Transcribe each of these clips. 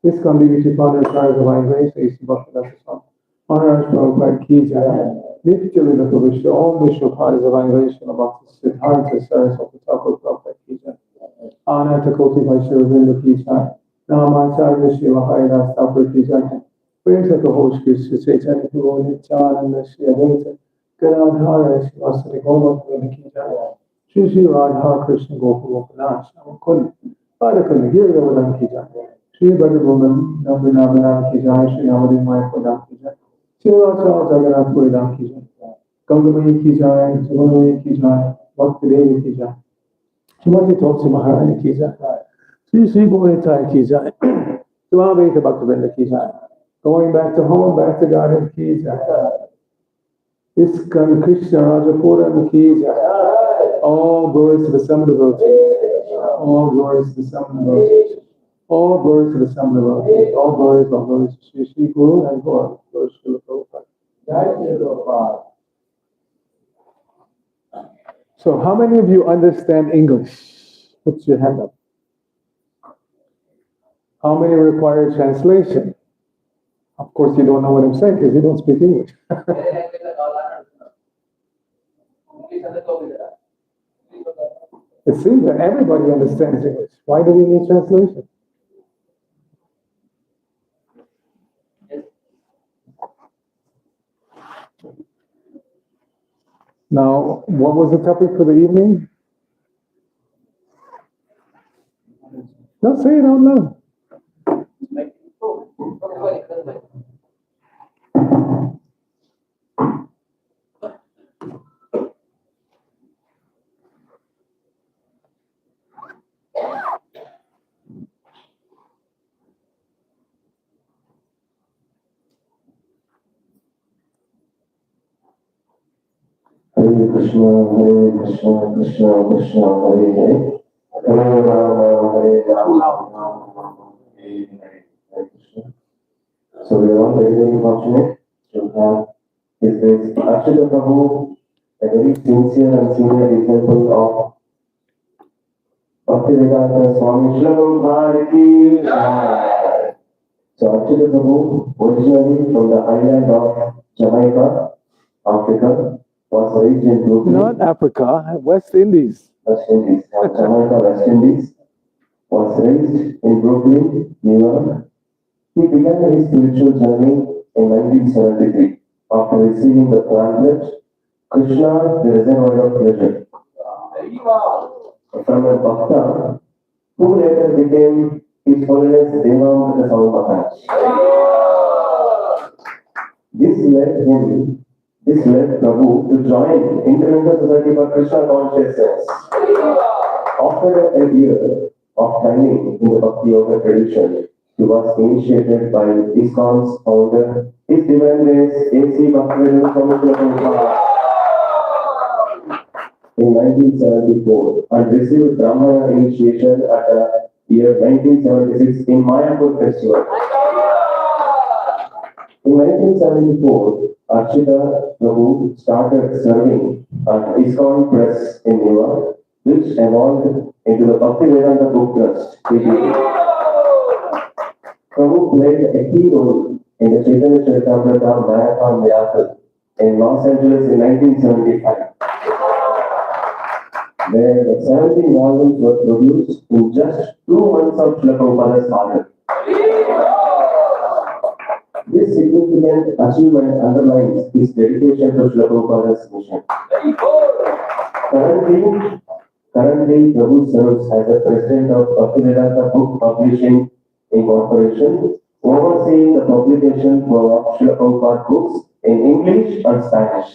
ISKCON DVC Father Charles Divine Grace, AC ISKCON. Honor Prabhupada Ki Jai. Nitya Lila Vishnu, Om Vishnu Father Divine Grace, Bhakti Siddhartha Saraswati Thakur Prabhupada Ki Jai. Honor to Koti Vaishya Vinda Ki Jai. Namacharya Shiva Haridas Thakur Ki Jai. Praise of the Holy Spirit, Chaitanya Guru Nityananda Shri Advaita Gadadhara Srivasati Gopal Ki Jai. Shri Shri Radha Krishna Gopal Gopinath Namakul Padakal Giri Govardhan Ki Jai. Shri Bhagavan Nambinabhinam Ki Jai. Shri Navadi Maya Pradam Ki Jai. Shri Rachal Jagannath Puridam Ki Jai. Gangamayi Ki Jai. Jamanayi Ki Jai. Bhakti Devi Ki Jai. Shrimati Tulsi Maharani Ki Jai. Shri Shri Gauritai Ki Jai. Shrimaveta Bhaktivinoda Ki Jai. Going back to home, back to Godhead Ki Jai. ISKCON Krishna Rajapuram Ki Jai. All glories to the Son of the devotees. All glories to the Son of the devotees. All glories to the Son of the devotees. All glories to Shri Shri Guru and Guru. Glory to Srila Prabhupada. So, how many of you understand English? Put your hand up. How many require translation? Of course, you don't know what I'm saying because you don't speak English. It seems that everybody understands English. Why do we need translation? Now, what was the topic for the evening? No, say it out loud. Hare Krishna, Hare Krishna, Krishna Krishna, Hare Hare, Hare Rama, Hare Rama, Hare Hare Krishna. So we are all very, very fortunate to have His Grace Achyuta Prabhu, a very sincere and senior disciple of Bhaktivedanta Swami Srila Prabhupada ki Jai. So Achyuta Prabhu, originally from the island of Jamaica, Africa, was raised in Brooklyn. Not Africa, West Indies. West Indies, Jamaica, West Indies, was raised in Brooklyn, New York. He began his spiritual journey in 1973 after receiving the pamphlet Krishna, the Reservoir of Pleasure, from a Bhakta who later became His Holiness Devamrita Swami Maharaj. This led Prabhu to join International Society for Krishna Consciousness. After a year of training in the Bhakti Yoga tradition, he was initiated by ISKCON's founder, His Divine Grace A.C. Bhaktivedanta Swami Prabhupada in 1974 and received Brahmana initiation at the year 1976 in Mayapur Festival. In 1974, Achyuta Prabhu started serving at ISKCON Press in New York, which evolved into the Bhaktivedanta Book Trust. Prabhu played a key role in the Chaitanya Charitamrita Marathon Miracle in Los Angeles in 1975, where the 17 volumes were produced in just 2 months of Srila Prabhupada's order. This significant achievement underlines his dedication to Srila Prabhupada's mission. Currently, Prabhu serves as the president of Bhaktivedanta Book Publishing Incorporation, overseeing the publication of Srila Prabhupada books in English and Spanish.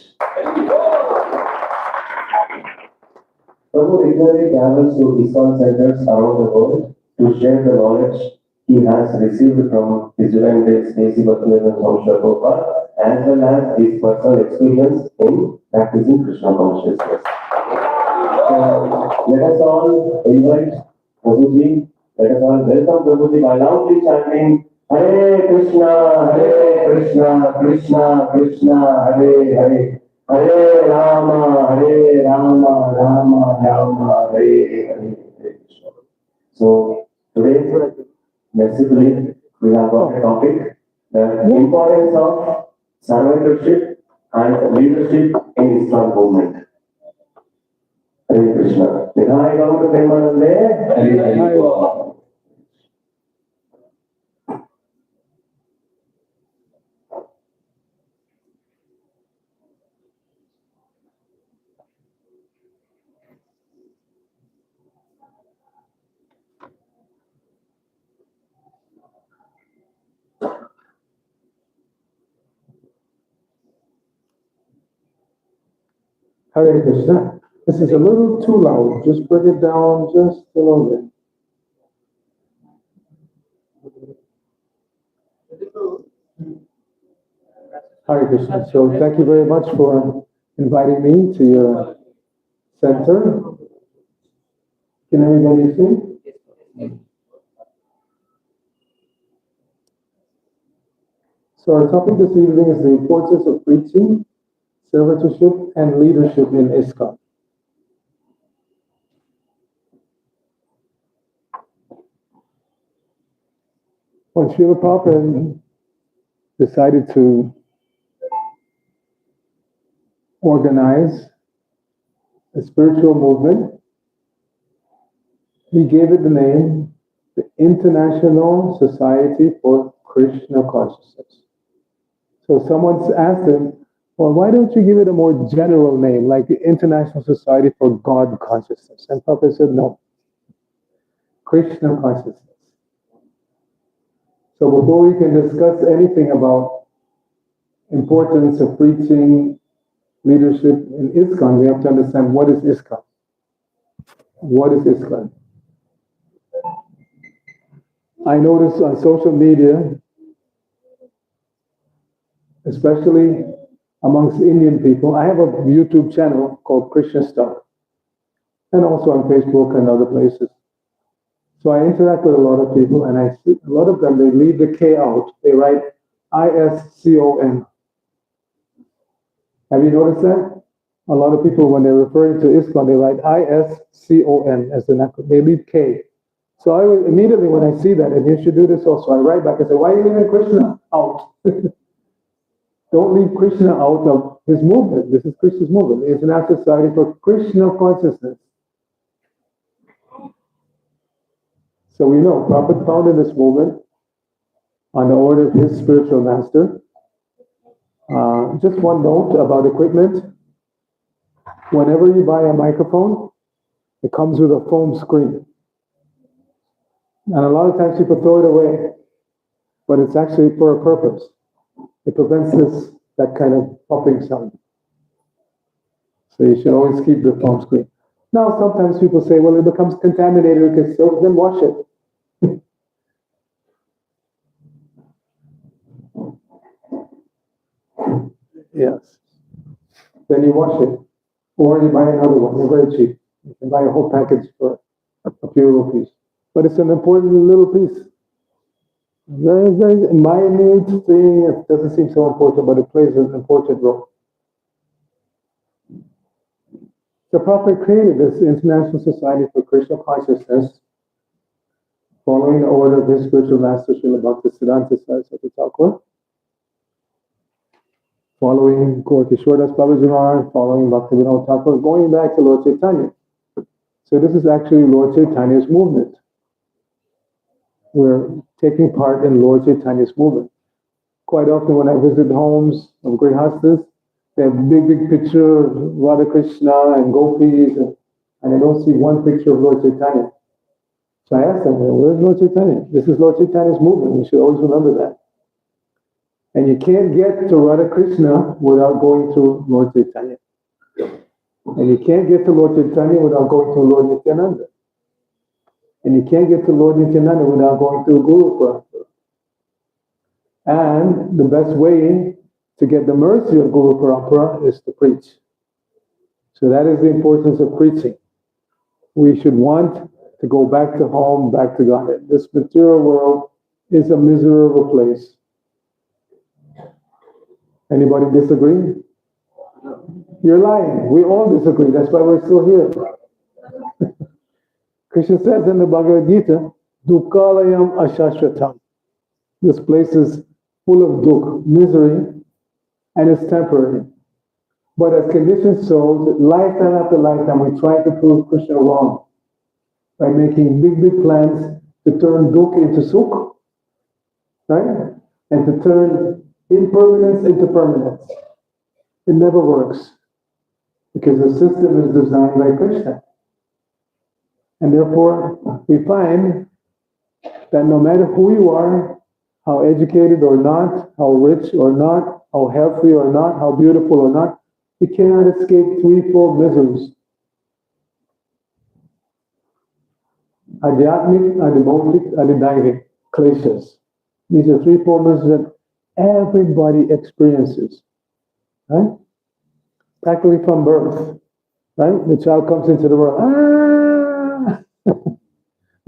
Prabhu regularly travels to ISKCON centers around the world to share the knowledge he has received from His Divine Grace A.C. Bhaktivedanta Swami Srila Prabhupada, as well as his personal experience in practicing Krishna consciousness. Let us all invite Prabhuji. Let us all welcome Prabhuji by loudly chanting Hare Krishna, Krishna Krishna, Hare Hare, Hare Rama, Rama Rama, Hare Hare. So today, mercifully, we have got a topic: the importance of servitorship and leadership in ISKCON movement. Hare Krishna. Nihai Gaura Premanande, Hare Hare. Hare Krishna. This is a little too loud. Just bring it down just a little bit. Hare Krishna. So thank you very much for inviting me to your center. Can everybody see? So our topic this evening is the importance of preaching, servitorship, and leadership in ISKCON. When Srila Prabhupada decided to organize a spiritual movement, he gave it the name, the International Society for Krishna Consciousness. So someone asked him, well, why don't you give it a more general name, like the International Society for God Consciousness? And Prabhupada said, no, Krishna Consciousness. So before we can discuss anything about importance of preaching, leadership in ISKCON, we have to understand what is ISKCON. What is ISKCON? I notice on social media, especially amongst Indian people. I have a YouTube channel called Krishna Stuff, and also on Facebook and other places. So I interact with a lot of people, and I see a lot of them, they leave the K out. They write ISCON. Have you noticed that? A lot of people, when they're referring to ISKCON, they write ISCON as an acronym. They leave K. So I would, immediately when I see that, and you should do this also, I write back and say, why are you leaving Krishna out? Don't leave Krishna out of his movement. This is Krishna's movement. The International Society for Krishna Consciousness. So we know, Prabhupada founded this movement on the order of his spiritual master. Just one note about equipment. Whenever you buy a microphone, it comes with a foam screen. And a lot of times people throw it away, but it's actually for a purpose. It prevents that kind of popping sound. So you should always keep the foam screen. Now sometimes people say, well, it becomes contaminated, so then wash it. Yes. Then you wash it. Or you buy another one. They're very cheap. You can buy a whole package for a few rupees. But it's an important little piece. Very, very minute thing. It doesn't seem so important, but it plays an important role. The Prophet created this International Society for Krishna Consciousness, following the order of his spiritual master, Srila Bhaktisiddhanta Saraswati Thakur, following Gaura-Kishora Das Babaji Maharaj, following Bhaktivinoda Thakur, going back to Lord Chaitanya. So this is actually Lord Chaitanya's movement. We're taking part in Lord Chaitanya's movement. Quite often when I visit homes of Grihastas, they have big picture of Radha Krishna and Gopis, and I don't see one picture of Lord Chaitanya. So I ask them, where's Lord Chaitanya? This is Lord Chaitanya's movement. You should always remember that. And you can't get to Radha Krishna without going through Lord Chaitanya. And you can't get to Lord Chaitanya without going through Lord Nityananda. And you can't get to Lord Nityananda without going through Guru Parampara. And the best way to get the mercy of Guru Parampara is to preach. So that is the importance of preaching. We should want to go back to home, back to Godhead. This material world is a miserable place. Anybody disagree? You're lying. We all disagree. That's why we're still here. Krishna says in the Bhagavad Gita, Dukkalayam ashashvatam. This place is full of dukh, misery, and it's temporary. But as conditioned souls, lifetime after lifetime, we try to prove Krishna wrong by making big plans to turn dukh into sukh, right? And to turn impermanence into permanence. It never works because the system is designed by Krishna. And therefore, we find that no matter who you are, how educated or not, how rich or not, how healthy or not, how beautiful or not, you cannot escape threefold miseries. Adhyatmic, adibautic, adidaivic, kleshas. These are threefold miseries that everybody experiences. Right? Practically from birth. Right? The child comes into the world.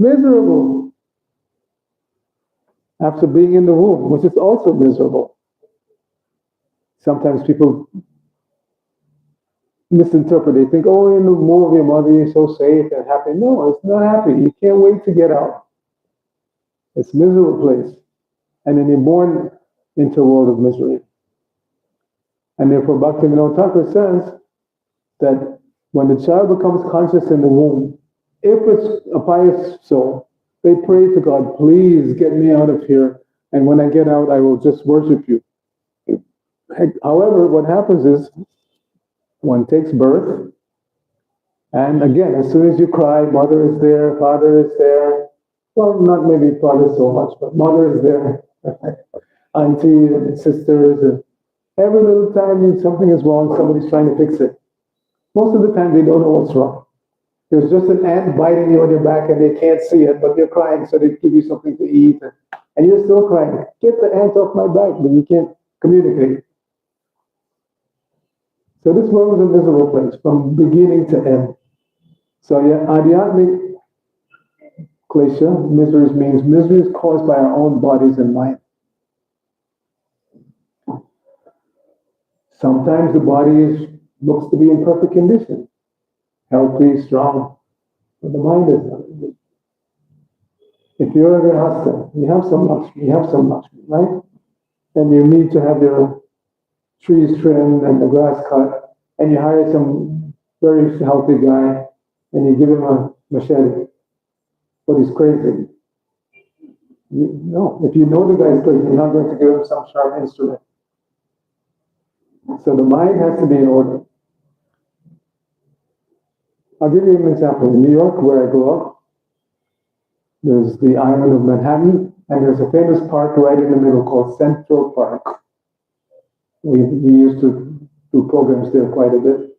Miserable. After being in the womb, which is also miserable. Sometimes people misinterpret. They think, oh, in the womb of your mother, you're so safe and happy. No, it's not happy. You can't wait to get out. It's a miserable place. And then you're born into a world of misery. And therefore, Bhaktivinoda Thakur says that when the child becomes conscious in the womb, if it's a pious soul, they pray to God, please get me out of here. And when I get out, I will just worship you. However, what happens is, one takes birth, and again, as soon as you cry, mother is there, father is there. Well, not maybe father so much, but mother is there. Auntie and sisters, and every little time something is wrong, somebody's trying to fix it. Most of the time, they don't know what's wrong. There's just an ant biting you on your back and they can't see it, but you're crying, so they give you something to eat. And you're still crying. Get the ant off my back, but you can't communicate. So this world is a miserable place from beginning to end. So yeah, adhyatmic klesha, miseries means miseries caused by our own bodies and mind. Sometimes the body looks to be in perfect condition, healthy, strong, but the mind is not. If you're a grihastha, you have some Lakshmi, right? And you need to have your trees trimmed and the grass cut, and you hire some very healthy guy, and you give him a machete, but he's crazy. No, if you know the guy's crazy, you're not going to give him some sharp instrument. So the mind has to be in order. I'll give you an example. In New York, where I grew up, there's the island of Manhattan, and there's a famous park right in the middle called Central Park. We used to do programs there quite a bit,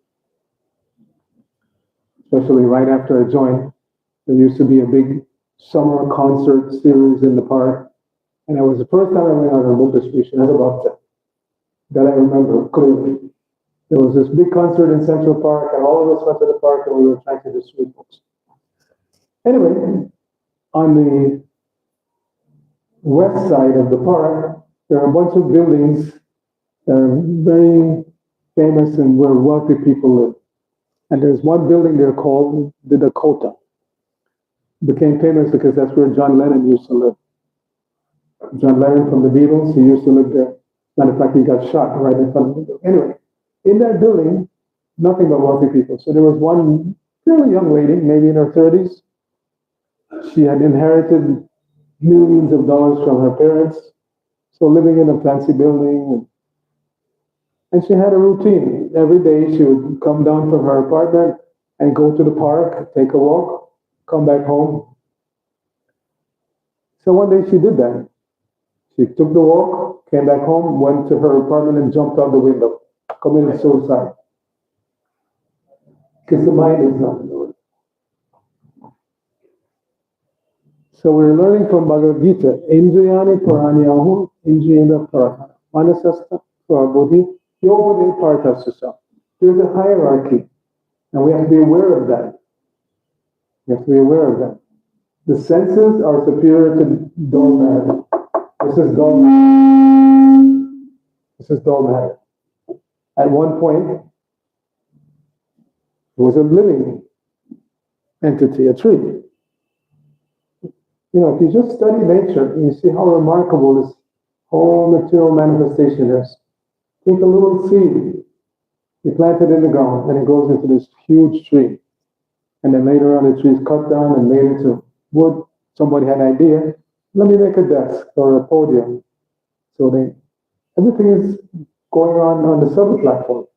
especially right after I joined. There used to be a big summer concert series in the park, and it was the first time I went out on Buddha Street, as about that I remember clearly. There was this big concert in Central Park, and all of us went to the park, and we were trying to distribute books. Anyway, on the west side of the park, there are a bunch of buildings that are very famous and where wealthy people live. And there's one building there called the Dakota. It became famous because that's where John Lennon used to live. John Lennon from the Beatles, he used to live there. Matter of fact, he got shot right in front of the building. Anyway, in that building, nothing but wealthy people. So there was one fairly young lady, maybe in her 30s. She had inherited millions of dollars from her parents, so living in a fancy building. And she had a routine. Every day she would come down from her apartment and go to the park, take a walk, come back home. So one day she did that. She took the walk, came back home, went to her apartment and jumped out the window, committed suicide. Because the mind is not in order. So we're learning from Bhagavad Gita, Indriyani Paranyahu, Indriyendra Paratana, Manasasta Prabodhi, Yogode Partasasa. There's a hierarchy, and we have to be aware of that. We have to be aware of that. The senses are superior to dull matter. This is dull matter. This is dull matter. At one point, it was a living entity, a tree. You know, if you just study nature, you see how remarkable this whole material manifestation is. Take a little seed, you plant it in the ground, and it grows into this huge tree. And then later on, the tree is cut down and made into wood. Somebody had an idea, let me make a desk or a podium. So everything is going on the subtle platform.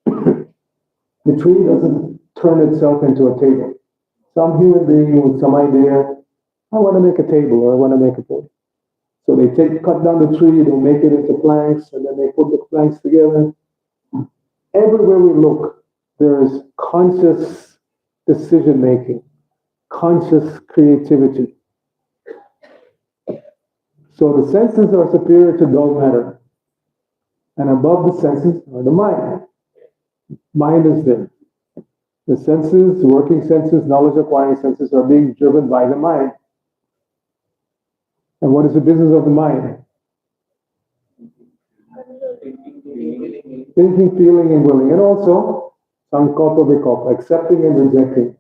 The tree doesn't turn itself into a table. Some human being with some idea, I want to make a table or I want to make a podium. So they cut down the tree, they make it into planks, and then they put the planks together. Everywhere we look, there is conscious decision-making, conscious creativity. So the senses are superior to dull matter. And above the senses are the mind. Mind is there. The senses, working senses, knowledge acquiring senses are being driven by the mind. And what is the business of the mind? Thinking, feeling, and willing. And also, sankalpa vikalpa, accepting and rejecting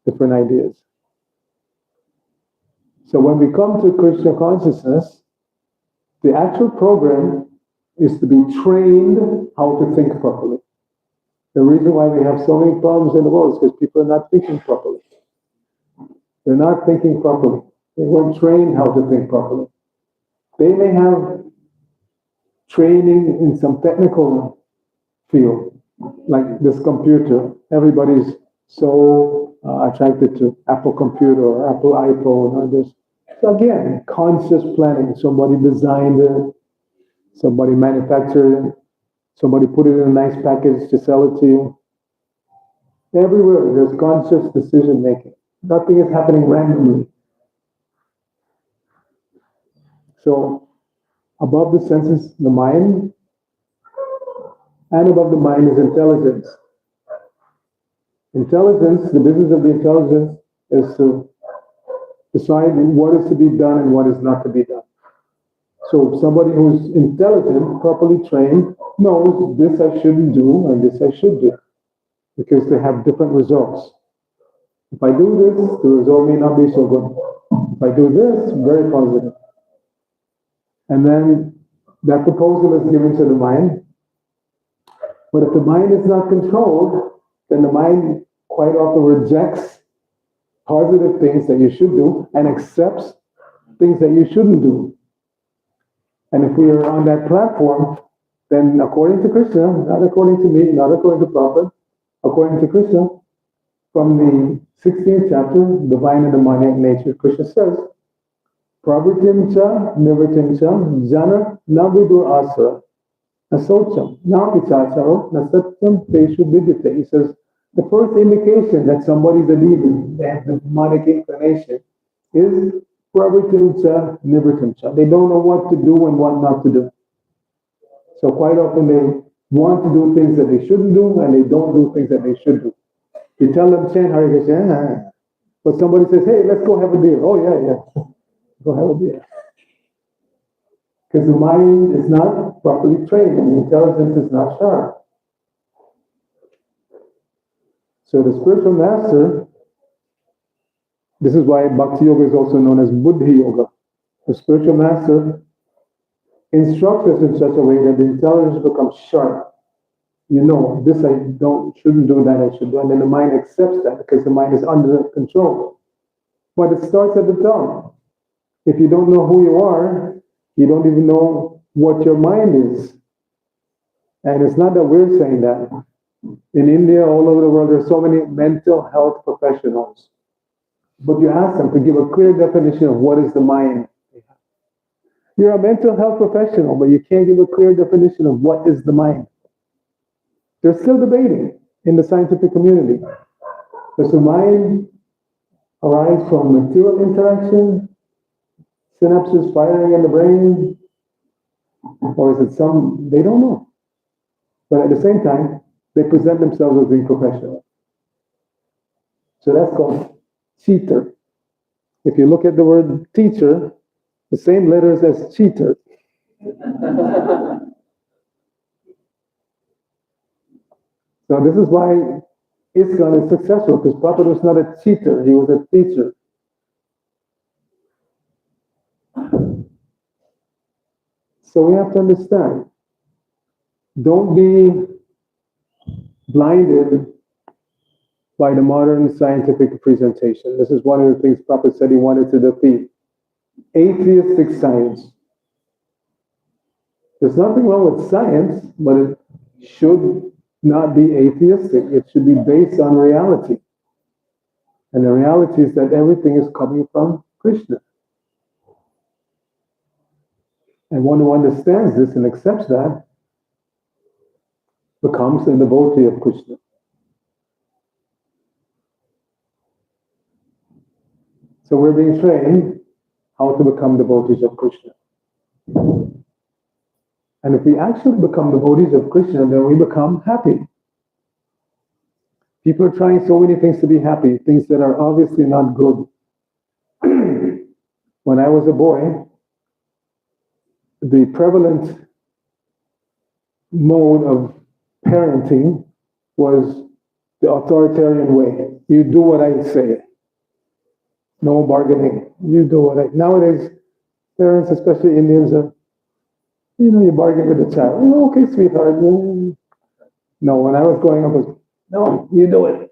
different ideas. So when we come to Krishna consciousness, the actual program is to be trained how to think properly. The reason why we have so many problems in the world is because people are not thinking properly. They're not thinking properly. They weren't trained how to think properly. They may have training in some technical field, like this computer. Everybody's so attracted to Apple computer or Apple iPhone or this. So again, conscious planning. Somebody designed it, somebody manufactured it, somebody put it in a nice package to sell it to you. Everywhere there's conscious decision making. Nothing is happening randomly. So above the senses, the mind, And above the mind is intelligence. Intelligence, the business of the intelligence is to decide what is to be done and what is not to be done. So somebody who's intelligent, properly trained, knows this I shouldn't do and this I should do, because they have different results. If I do this, the result may not be so good. If I do this, very positive. And then that proposal is given to the mind. But if the mind is not controlled, then the mind quite often rejects positive things that you should do and accepts things that you shouldn't do. And if we are on that platform, then according to Krishna, not according to me, not according to Prabhupada, according to Krishna, from the 16th chapter, Divine and Demoniac Nature, Krishna says, Pravritim cha nivritim cha jana navidur asara asocham napichacharo nasatyam teshu vidyate. He says, the first indication that somebody's a demon, they have the demonic inclination, is pravritim cha nivritim cha. They don't know what to do and what not to do. So quite often they want to do things that they shouldn't do and they don't do things that they should do. You tell them chant Hare Krishna, but somebody says, hey, let's go have a beer. Oh yeah. Go have a beer. Because the mind is not properly trained and the intelligence is not sharp. So the spiritual master, this is why Bhakti Yoga is also known as Buddhi Yoga. The spiritual master instructs us in such a way that the intelligence becomes sharp. You know, this I shouldn't do, that I should do. And then the mind accepts that because the mind is under control. But it starts at the top. If you don't know who you are, you don't even know what your mind is. And it's not that we're saying that. In India, all over the world, there are so many mental health professionals. But you ask them to give a clear definition of what is the mind. You're a mental health professional, but you can't give a clear definition of what is the mind. They're still debating in the scientific community. Does the mind arise from material interaction, synapses firing in the brain, or is it they don't know. But at the same time, they present themselves as being professional. So that's called cheater. If you look at the word teacher, the same letters as cheater. So this is why ISKCON is successful, because Prabhupada was not a cheater, he was a teacher. So we have to understand, don't be blinded by the modern scientific presentation. This is one of the things Prabhupada said he wanted to defeat. Atheistic science. There's nothing wrong with science, but it should not be atheistic. It should be based on reality. And the reality is that everything is coming from Krishna. And one who understands this and accepts that becomes a devotee of Krishna. So we're being trained how to become devotees of Krishna. And if we actually become devotees of Krishna, then we become happy. People are trying so many things to be happy, things that are obviously not good. When I was a boy, the prevalent mode of parenting was the authoritarian way. You do what I say. No bargaining. You do what I... Nowadays, parents, especially Indians, you bargain with the child. Okay, sweetheart. No, when I was growing up, it was, no, you do it.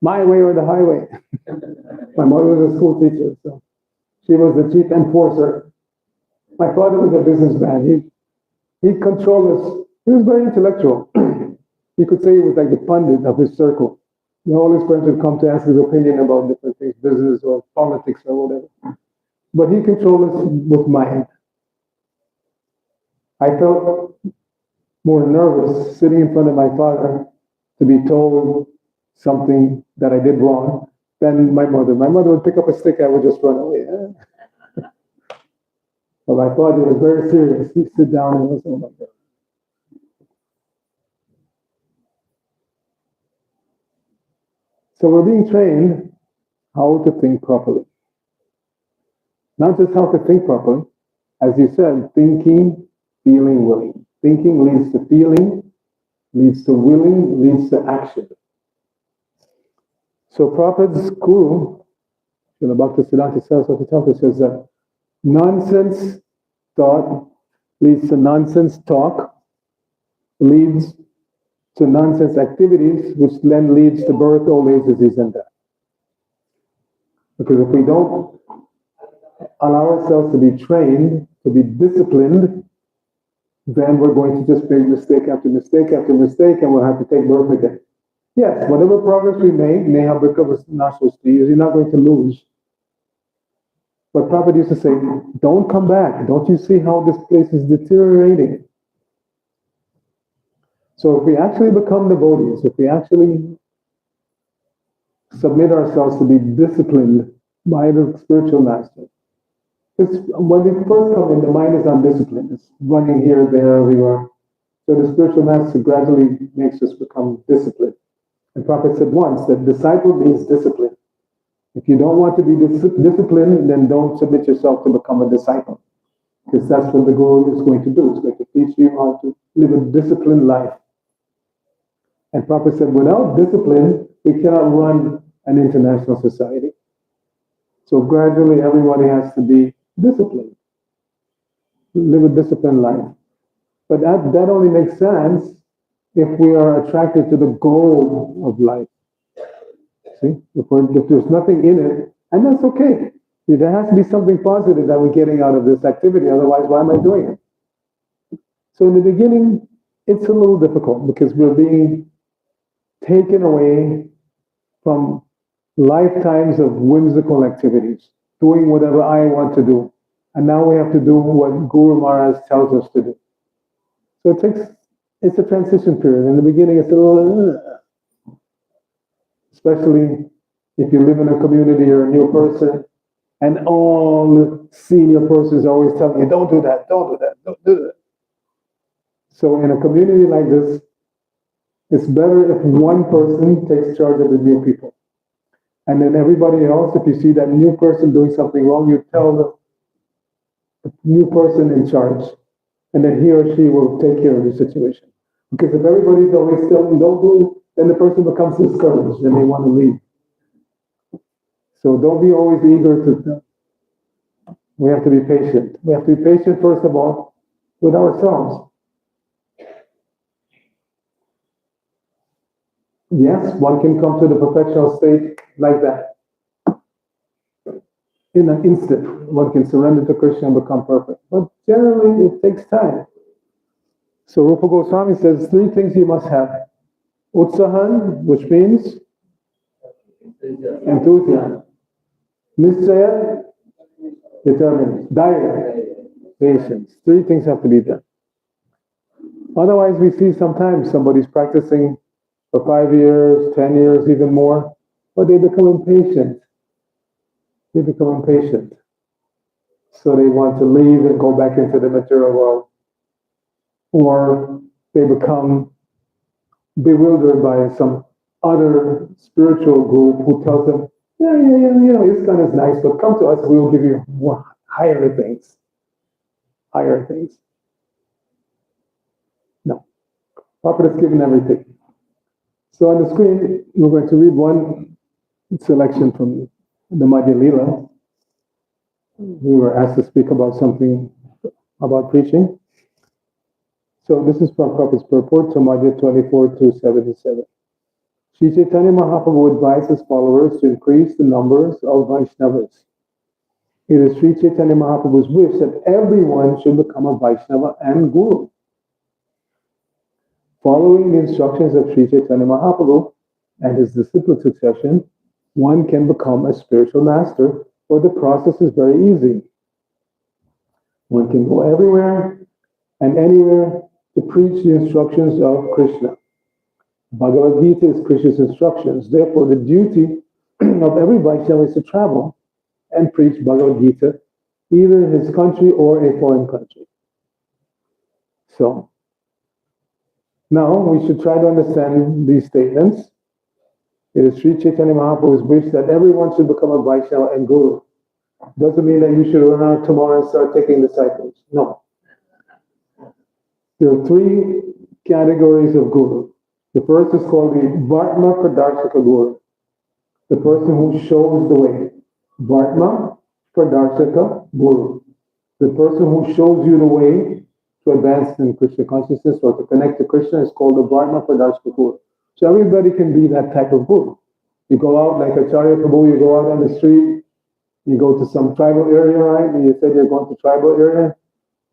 My way or the highway. My mother was a school teacher, so she was the chief enforcer. My father was a businessman. He controlled us. He was very intellectual. You could say he was like the pundit of his circle. All his friends would come to ask his opinion about different things, business or politics or whatever. But he controlled us with mind. I felt more nervous sitting in front of my father to be told something that I did wrong than my mother. My mother would pick up a stick, I would just run away. But my father was very serious. He'd sit down and was, oh my God. So we're being trained how to think properly. Not just how to think properly, as you said, thinking, feeling, willing. Thinking leads to feeling, leads to willing, leads to action. So Prabhupada's guru, Srila Bhaktisiddhanta Saraswati Thakur, says that nonsense thought leads to nonsense talk, leads to nonsense activities, which then leads to birth, old age, disease, and death. Because if we don't allow ourselves to be trained, to be disciplined, then we're going to just make mistake after mistake after mistake, and we'll have to take birth again. Yes, whatever progress we make, Neha Bhikkhava Nashvasti, you're not going to lose. But Prabhupada used to say, don't come back. Don't you see how this place is deteriorating? So if we actually become devotees, if we actually submit ourselves to be disciplined by the spiritual master, because when we first come in, the mind is undisciplined. It's running here, there, everywhere. So the spiritual master gradually makes us become disciplined. And Prabhupada said once that disciple means discipline. If you don't want to be disciplined, then don't submit yourself to become a disciple. Because that's what the Guru is going to do. It's going to teach you how to live a disciplined life. And Prabhupada said, without discipline, we cannot run an international society. So gradually everybody has to be disciplined. Live a disciplined life. But that only makes sense if we are attracted to the goal of life. See? If there's nothing in it, and that's okay. There has to be something positive that we're getting out of this activity, otherwise why am I doing it? So in the beginning, it's a little difficult because we're being taken away from lifetimes of whimsical activities, doing whatever I want to do. And now we have to do what Guru Maharaj tells us to do. So it's a transition period. In the beginning, it's a little, especially if you live in a community, you're a new person, and all the senior persons are always telling you, don't do that, don't do that, don't do that. So in a community like this, it's better if one person takes charge of the new people. And then everybody else, if you see that new person doing something wrong, you tell the new person in charge. And then he or she will take care of the situation. Because if everybody's always telling don't do, then the person becomes discouraged and they want to leave. So don't be always eager to, we have to be patient. We have to be patient, first of all, with ourselves. Yes, one can come to the perfectional state like that. In an instant, one can surrender to Krishna and become perfect. But generally, it takes time. So Rupa Goswami says 3 things you must have. Utsahan, which means enthusiasm. Nischaya, determined. Daya, patience. 3 things have to be done. Otherwise, we see sometimes somebody's practicing for 5 years, 10 years, even more, but they become impatient. They become impatient. So they want to leave and go back into the material world. Or they become bewildered by some other spiritual group who tells them, ISKCON is nice, but come to us, we will give you more higher things. Higher things. No. Prabhupada has given everything. So on the screen, we're going to read one selection from the Madhya Lila. We were asked to speak about something about preaching. So this is from Prabhupada's purport to Madhya 24-77. Sri Chaitanya Mahaprabhu advised his followers to increase the numbers of Vaishnavas. It is Sri Chaitanya Mahaprabhu's wish that everyone should become a Vaishnava and Guru. Following the instructions of Sri Chaitanya Mahaprabhu and his disciple succession, one can become a spiritual master, for the process is very easy. One can go everywhere and anywhere to preach the instructions of Krishna. Bhagavad Gita is Krishna's instructions. Therefore, the duty of every Vaishnava is to travel and preach Bhagavad Gita, either in his country or a foreign country. So, now we should try to understand these statements. It is Sri Chaitanya Mahaprabhu's wish that everyone should become a Vaishnava and Guru. Doesn't mean that you should run out tomorrow and start taking disciples. No. There are three categories of Guru. The first is called the Vartma Pradarshaka Guru, the person who shows the way. Vartma Pradarshaka Guru, the person who shows you the way to advance in Krishna consciousness or to connect to Krishna is called the Vartma Pradarshaka Guru. So everybody can be that type of Guru. You go out like Acharya Prabhu, you go out on the street, you go to some tribal area, right? And you said you're going to tribal area.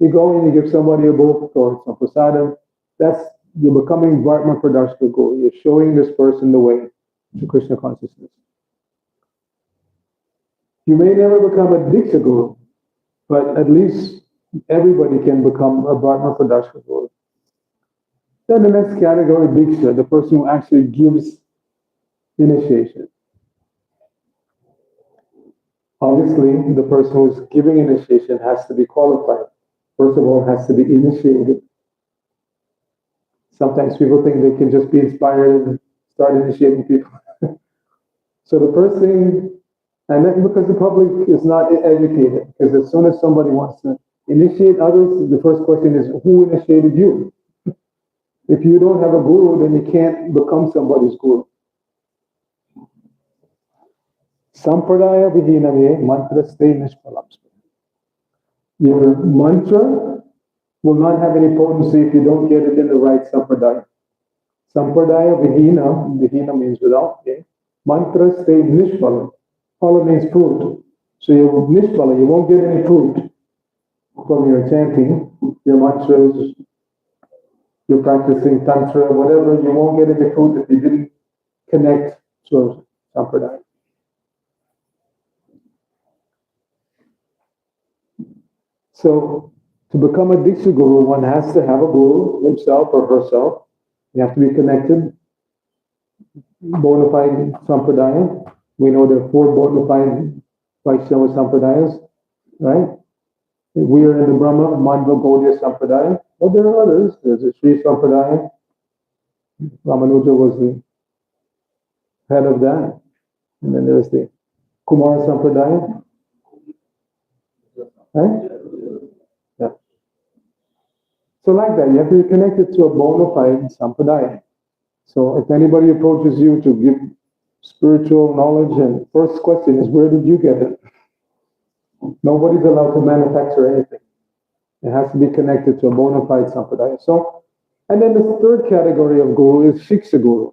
You go and you give somebody a book or some prasadam. You're becoming Vartma Pradarshaka Guru. You're showing this person the way to Krishna consciousness. You may never become a Diksha Guru, but at least everybody can become a Vartma Pradarshaka Guru. Then the next category, Diksha, the person who actually gives initiation. Obviously, the person who is giving initiation has to be qualified. First of all, has to be initiated. Sometimes people think they can just be inspired and start initiating people. So the first thing, and that's because the public is not educated, because as soon as somebody wants to initiate others, the first question is, who initiated you? If you don't have a guru, then you can't become somebody's guru. Sampradaya vidhinave mantraste nishpalam. Your mantra will not have any potency if you don't get it in the right sampradaya. Sampradaya vidhina means without, okay? Mantraste nishpalam. Phala means fruit. So you nishpala, you won't get any fruit from your chanting, your mantras, you're practicing tantra, whatever, you won't get any fruit if you didn't connect to sampradaya. So, to become a Diksha Guru, one has to have a Guru himself or herself. You have to be connected. Bona fide Sampradaya. We know there are 4 bona fide Vaishnava Sampradayas, right? We are in the Brahma Madhva Gaudiya Sampradaya. But there are others. There's the Sri Sampradaya. Ramanuja was the head of that. And then there's the Kumara Sampradaya. Right? Yeah. So like that, you have to be connected to a bona fide sampradaya. So if anybody approaches you to give spiritual knowledge, and first question is, where did you get it? Nobody's allowed to manufacture anything. It has to be connected to a bona fide sampradaya. So, and then the third category of guru is Shiksha Guru.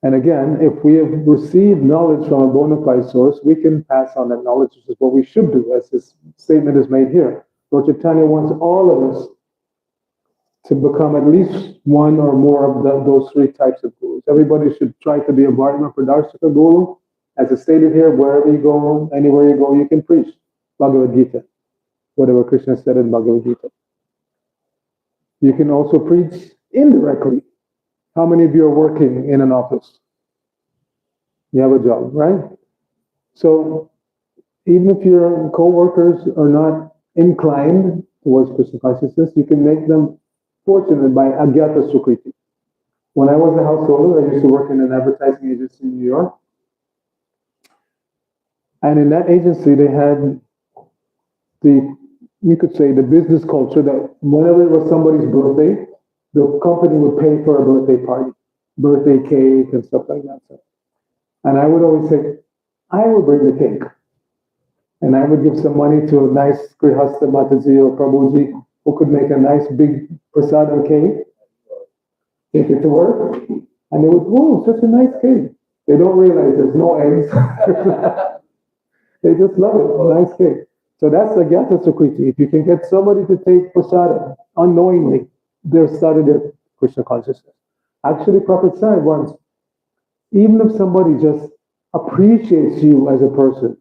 And again, if we have received knowledge from a bona fide source, we can pass on that knowledge, which is what we should do, as this statement is made here. Lord Chaitanya wants all of us to become at least one or more of those 3 types of gurus. Everybody should try to be a Vartma Pradarshaka Guru. As it's stated here, wherever you go, anywhere you go, you can preach Bhagavad Gita, whatever Krishna said in Bhagavad Gita. You can also preach indirectly. How many of you are working in an office? You have a job, right? So even if your co-workers are not inclined towards Krishna consciousness, you can make them fortunate by Agyata Sukriti. When I was a householder, I used to work in an advertising agency in New York. And in that agency, they had you could say the business culture that whenever it was somebody's birthday, the company would pay for a birthday party, birthday cake and stuff like that. And I would always say, I will bring the cake. And I would give some money to a nice Grihastha Mataji or Prabhuji who could make a nice big prasadam cake, take it to work, and they would, oh, such a nice cake. They don't realize there's no eggs. They just love it, a nice cake. So that's a Gyata Sukriti. If you can get somebody to take prasadam unknowingly, they've started their Krishna consciousness. Actually, Prophet said once, even if somebody just appreciates you as a person,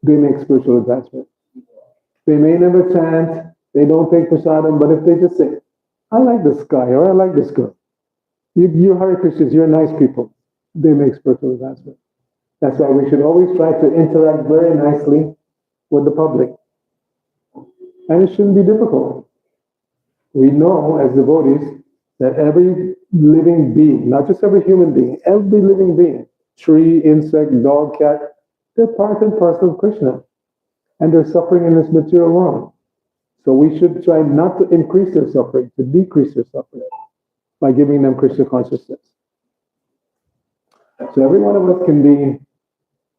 they make spiritual advancement. They may never chant, they don't take prasadam, but if they just say, I like this guy or I like this girl, you're Hare Krishnas, you're nice people, they make spiritual advancement. That's why we should always try to interact very nicely with the public. And it shouldn't be difficult. We know as devotees that every living being, not just every human being, every living being, tree, insect, dog, cat, they're part and parcel of Krishna. And they're suffering in this material world. So we should try not to increase their suffering, to decrease their suffering by giving them Krishna consciousness. So every one of us can be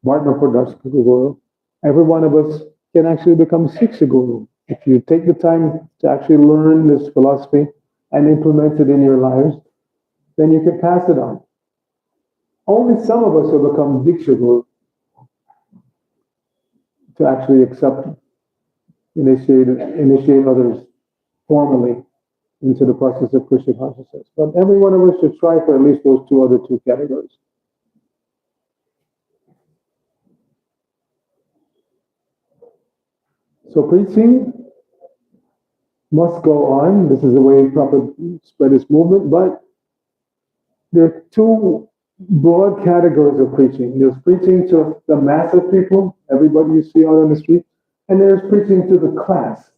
Bhartma Pradarshaka Guru. Every one of us can actually become Shiksha Guru. If you take the time to actually learn this philosophy and implement it in your lives, then you can pass it on. Only some of us will become Diksha Guru to actually accept, initiate others formally into the process of Krishna consciousness. But every one of us should try for at least those other two categories. So preaching must go on. This is the way Prabhupada spread his movement, but there are two broad categories of preaching. There's preaching to the mass of people, everybody you see out on the street, and there's preaching to the class,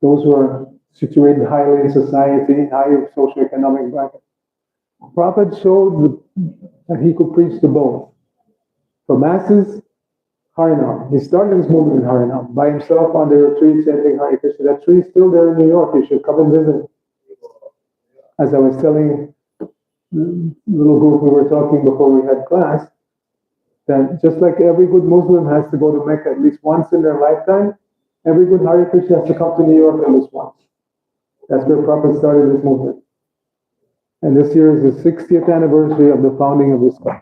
those who are situated highly in society, higher socioeconomic bracket. Prabhupada showed that he could preach to both. For masses, Harinam. He started his movement in Harinam by himself on the retreat chanting Hare Krishna. That tree is still there in New York. You should come and visit. As I was telling the little group we were talking before we had class, that just like every good Muslim has to go to Mecca at least once in their lifetime, every good Hare Krishna has to come to New York at least once. That's where Prabhupada started his movement. And this year is the 60th anniversary of the founding of ISKCON.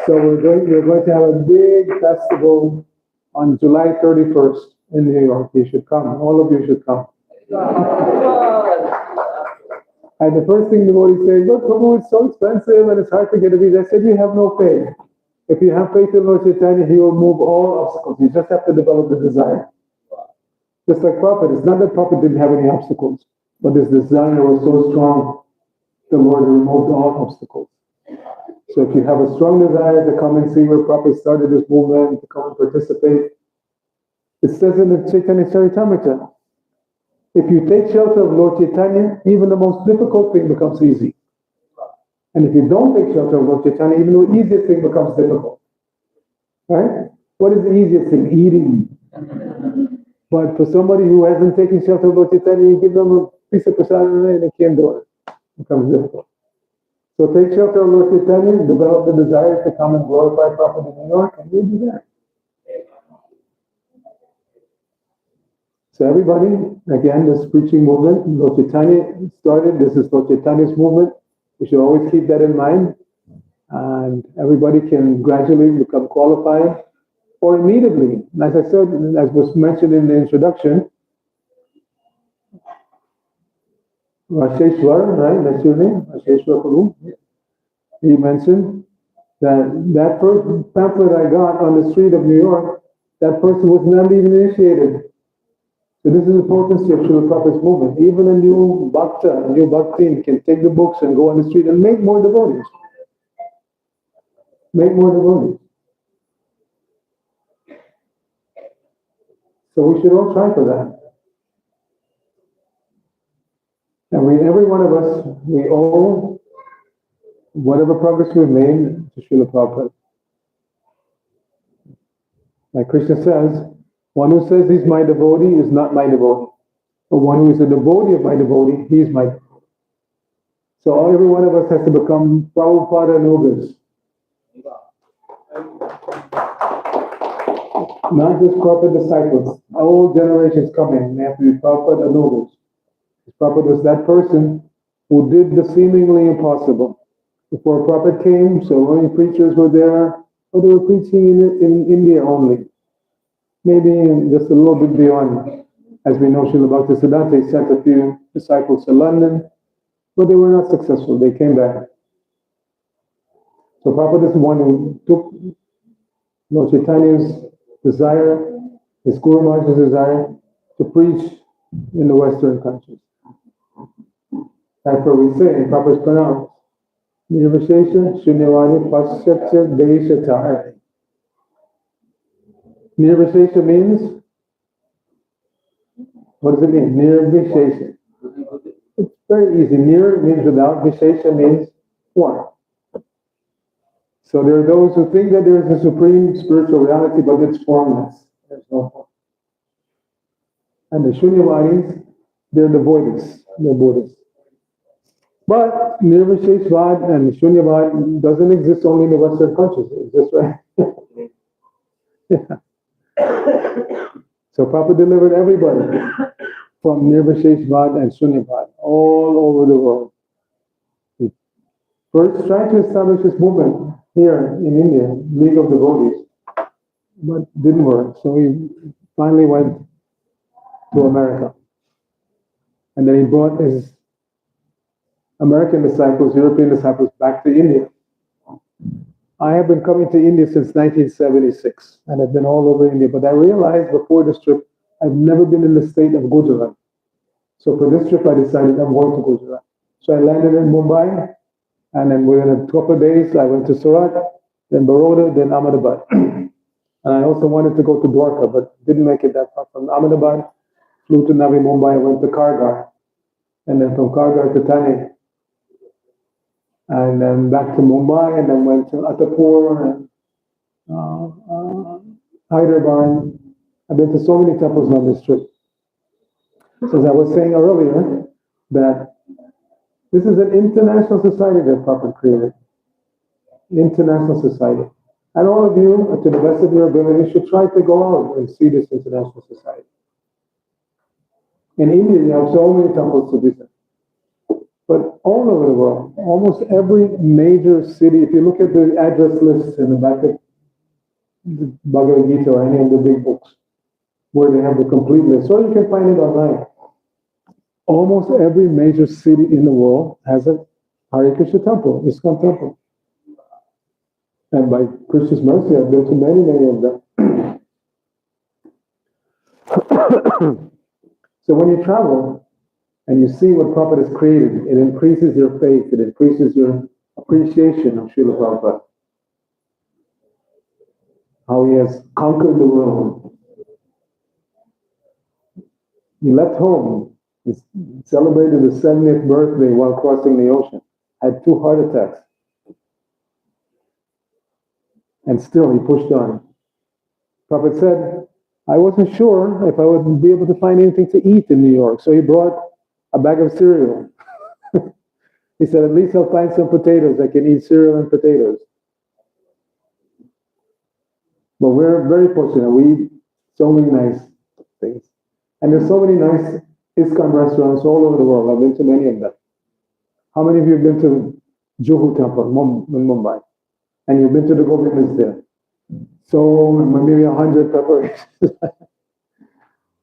So we're going to have a big festival on July 31st in New York. You should come. All of you should come. And the first thing the devotees say, look, Prabhu, it's so expensive and it's hard to get a visa. I said, you have no faith. If you have faith in Lord Chaitanya, he will move all obstacles. You just have to develop the desire. Just like Prabhupada. It's not that Prabhupada didn't have any obstacles, but his desire was so strong, the Lord removed all obstacles. So if you have a strong desire to come and see where Prabhupada started this movement, to come and participate, it says in the Chaitanya Charitamrita, if you take shelter of Lord Chaitanya, even the most difficult thing becomes easy. And if you don't take shelter of Lord Chaitanya, even the easiest thing becomes difficult. Right? What is the easiest thing? Eating. But for somebody who hasn't taken shelter of Lord Chaitanya, you give them a piece of prasadam and they can't do it. It becomes difficult. So take shelter of Lord Chaitanya, develop the desire to come and glorify Prabhupada in New York, and you'll be there. So everybody, again, this preaching movement, Lord Chaitanya started. This is Lord Chaitanya's movement. We should always keep that in mind. And everybody can gradually become qualified or immediately. As I said, as was mentioned in the introduction, Rasheshwar, right? That's your name? Rasheshwar Prabhu. He mentioned that first pamphlet I got on the street of New York, that person was not even initiated. So this is the potency of Srila Prabhupada's movement. Even a new bhakta, a new bhaktin can take the books and go on the street and make more devotees. Make more devotees. So we should all try for that. And every one of us, we owe whatever progress we've made to Srila Prabhupada. Like Krishna says, one who says he's my devotee is not my devotee. But one who is a devotee of my devotee, he is my devotee. So every one of us has to become Prabhupada Anugas. Not just Prabhupada disciples. All generations coming, they have to be Prabhupada Anugas. Prabhupada was that person who did the seemingly impossible. Before Prabhupada came, so many preachers were there, but they were preaching in India only. Maybe just a little bit beyond. As we know, Srila Bhaktisiddhanta sent a few disciples to London, but they were not successful. They came back. So Prabhupada is the one who took Lord Chaitanya's desire, his Guru Maharaj's desire, to preach in the Western countries. That's what we say in Prabhupada's pronounced. Nirvishesha Shunyavadi Paschatya Deshatari. Nirvishesha means, what does it mean? Nirvishesha. Very easy. Nir means without, Vishesha means one. So there are those who think that there is a supreme spiritual reality, but it's formless. There's no form. And the Shunyavadis, they're the voidists, they're Buddhists. But Nirvisheshvad and Shunyavad doesn't exist only in the Western countries. It exists right. Yeah. So Prabhupada delivered everybody from Nirvisheshvad and Shunyavad all over the world. He first tried to establish this movement here in India, League of Devotees, but didn't work. So he finally went to America. And then he brought his American disciples, European disciples back to India. I have been coming to India since 1976 and I've been all over India, but I realized before this trip, I've never been in the state of Gujarat. So for this trip, I decided I'm going to Gujarat. So I landed in Mumbai, and then within a couple of days, I went to Surat, then Baroda, then Ahmedabad. And I also wanted to go to Dwarka, but didn't make it that far. From Ahmedabad, flew to Navi Mumbai, went to Kargar, and then from Kargar to Thane, and then back to Mumbai, and then went to Attapur and Hyderabad. I've been to so many temples on this trip. So as I was saying earlier, that this is an international society that Prabhupada created. International society. And all of you, to the best of your ability, should try to go out and see this international society. In India, you have so many temples to visit. But all over the world, almost every major city, if you look at the address lists in the back of the Bhagavad Gita or any of the big books, where they have the complete list, or you can find it online. Almost every major city in the world has a Hare Krishna temple, ISKCON temple. And by Krishna's mercy, I've been to many, many of them. So when you travel and you see what Prabhupada has created, it increases your faith, it increases your appreciation of Srila Prabhupada. How he has conquered the world. He left home, he celebrated his 70th birthday while crossing the ocean, had 2 heart attacks. And still he pushed on. Prabhupada said, I wasn't sure if I would be able to find anything to eat in New York, so he brought a bag of cereal. He said, at least I'll find some potatoes. I can eat cereal and potatoes. But we're very fortunate. We eat so many nice things. And there's so many nice ISKCON restaurants all over the world. I've been to many of them. How many of you have been to Juhu Temple in Mumbai? And you've been to the Govindas there? So maybe 100 preparations.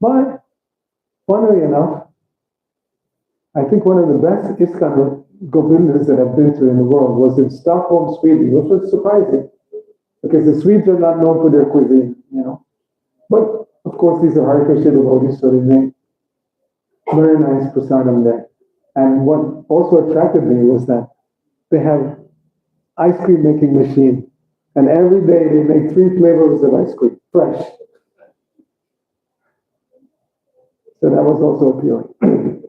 But funnily enough, I think one of the best ISKCON Govindas that I've been to in the world was in Stockholm, Sweden, which was surprising because the Swedes are not known for their cuisine, you know. But of course, these are Hare Krishna devotees, so they make very nice prasadam there. And what also attracted me was that they have ice cream making machine, and every day they make 3 flavors of ice cream, fresh. So that was also appealing.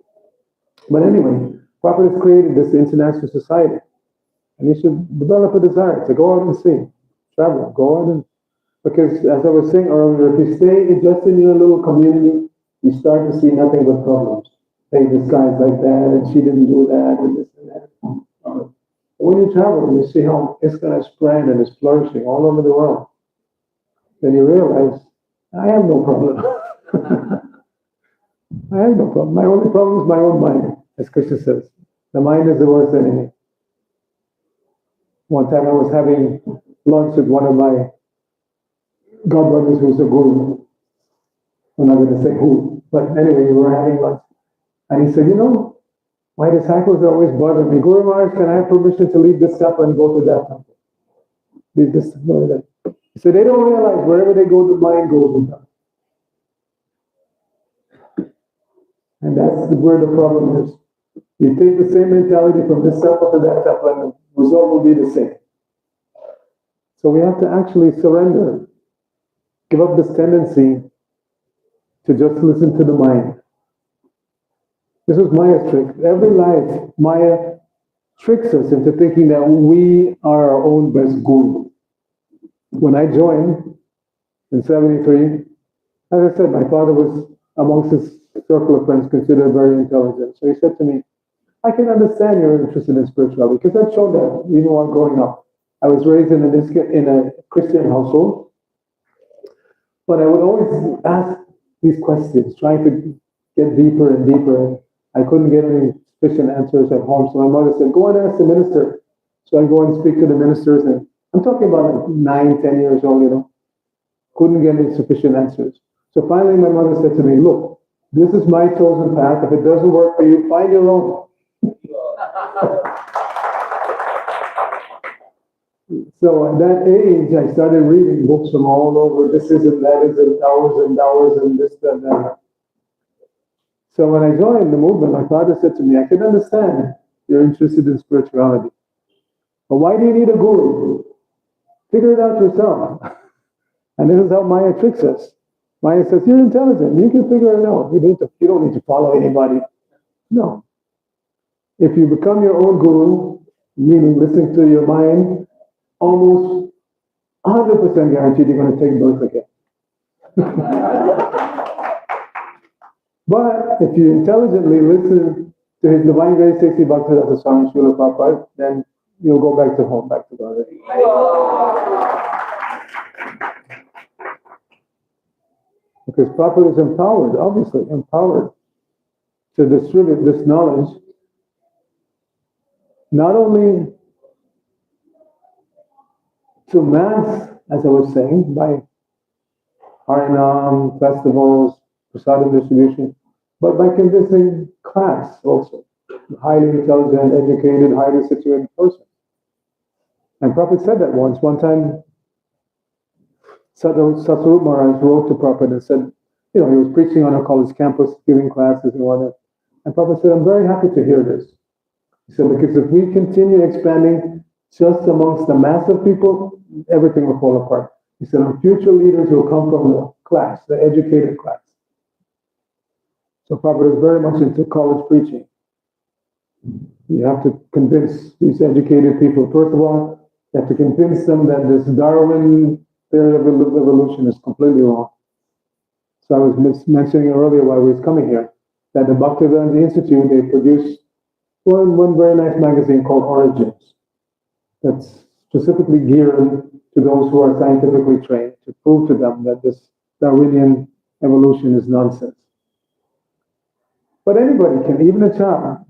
But anyway, Prabhupada has created this international society, and you should develop a desire to go out and see, travel, go out and. Because as I was saying earlier, if you stay just in your little community, you start to see nothing but problems. Hey, this guy's like that, and she didn't do that, and this and that. When you travel, you see how ISKCON has spread and is flourishing all over the world. Then you realize, I have no problem. I have no problem. My only problem is my own mind, as Krishna says. The mind is the worst enemy. One time I was having lunch with one of my godbrothers who's a guru. I'm not going to say who, but anyway, we were having lunch. And he said, you know, my disciples always bother me. Guru Maharaj, can I have permission to leave this temple and go to that temple? Leave this temple and that. He said, they don't realize wherever they go, the mind goes with them. And that's where the problem is. You take the same mentality from this temple to that temple, and the result will be the same. So we have to actually surrender. Give up this tendency to just listen to the mind. This was Maya's trick. Every life, Maya tricks us into thinking that we are our own best guru. When I joined in 73, as I said, my father was amongst his circle of friends considered very intelligent. So he said to me, I can understand you're interested in spirituality because I've shown that even while growing up. I was raised in a Christian household, but I would always ask these questions, trying to get deeper and deeper. I couldn't get any sufficient answers at home. So my mother said, go and ask the minister. So I go and speak to the ministers, and I'm talking about like 9, 10 years old, Couldn't get any sufficient answers. So finally my mother said to me, look, this is my chosen path. If it doesn't work for you, find your own. So at that age, I started reading books from all over. This is and that is and hours and this and that. So when I joined the movement, my father said to me, I can understand you're interested in spirituality. But why do you need a guru? Figure it out yourself. And this is how Maya tricks us. Maya says, you're intelligent. You can figure it out. You don't need to follow anybody. No. If you become your own guru, meaning listening to your mind, almost 100% guaranteed you're going to take birth again. But if you intelligently listen to His Divine Grace Sexy Bhaktivedanta Swami Srila Prabhupada, then you'll go back to home, back to God. Because Prabhupada is empowered, obviously empowered to distribute this knowledge, not only to mass, as I was saying, by Harinam, festivals, prasadam distribution, but by convincing class also, highly intelligent, educated, highly situated person. And Prabhupada said that once. One time, Satsarup Maharaj wrote to Prabhupada and said, he was preaching on a college campus, giving classes and whatnot. And Prabhupada said, I'm very happy to hear this. He said, because if we continue expanding just amongst the mass of people, everything will fall apart. He said, our future leaders will come from the class, the educated class. So Prabhupada is very much into college preaching. You have to convince these educated people. First of all, you have to convince them that this Darwin theory of evolution is completely wrong. So I was mentioning earlier while we was coming here, that the Bhaktivedanta Institute, they produced one very nice magazine called Origins, that's specifically geared to those who are scientifically trained, to prove to them that this Darwinian evolution is nonsense. But anybody can, even a child,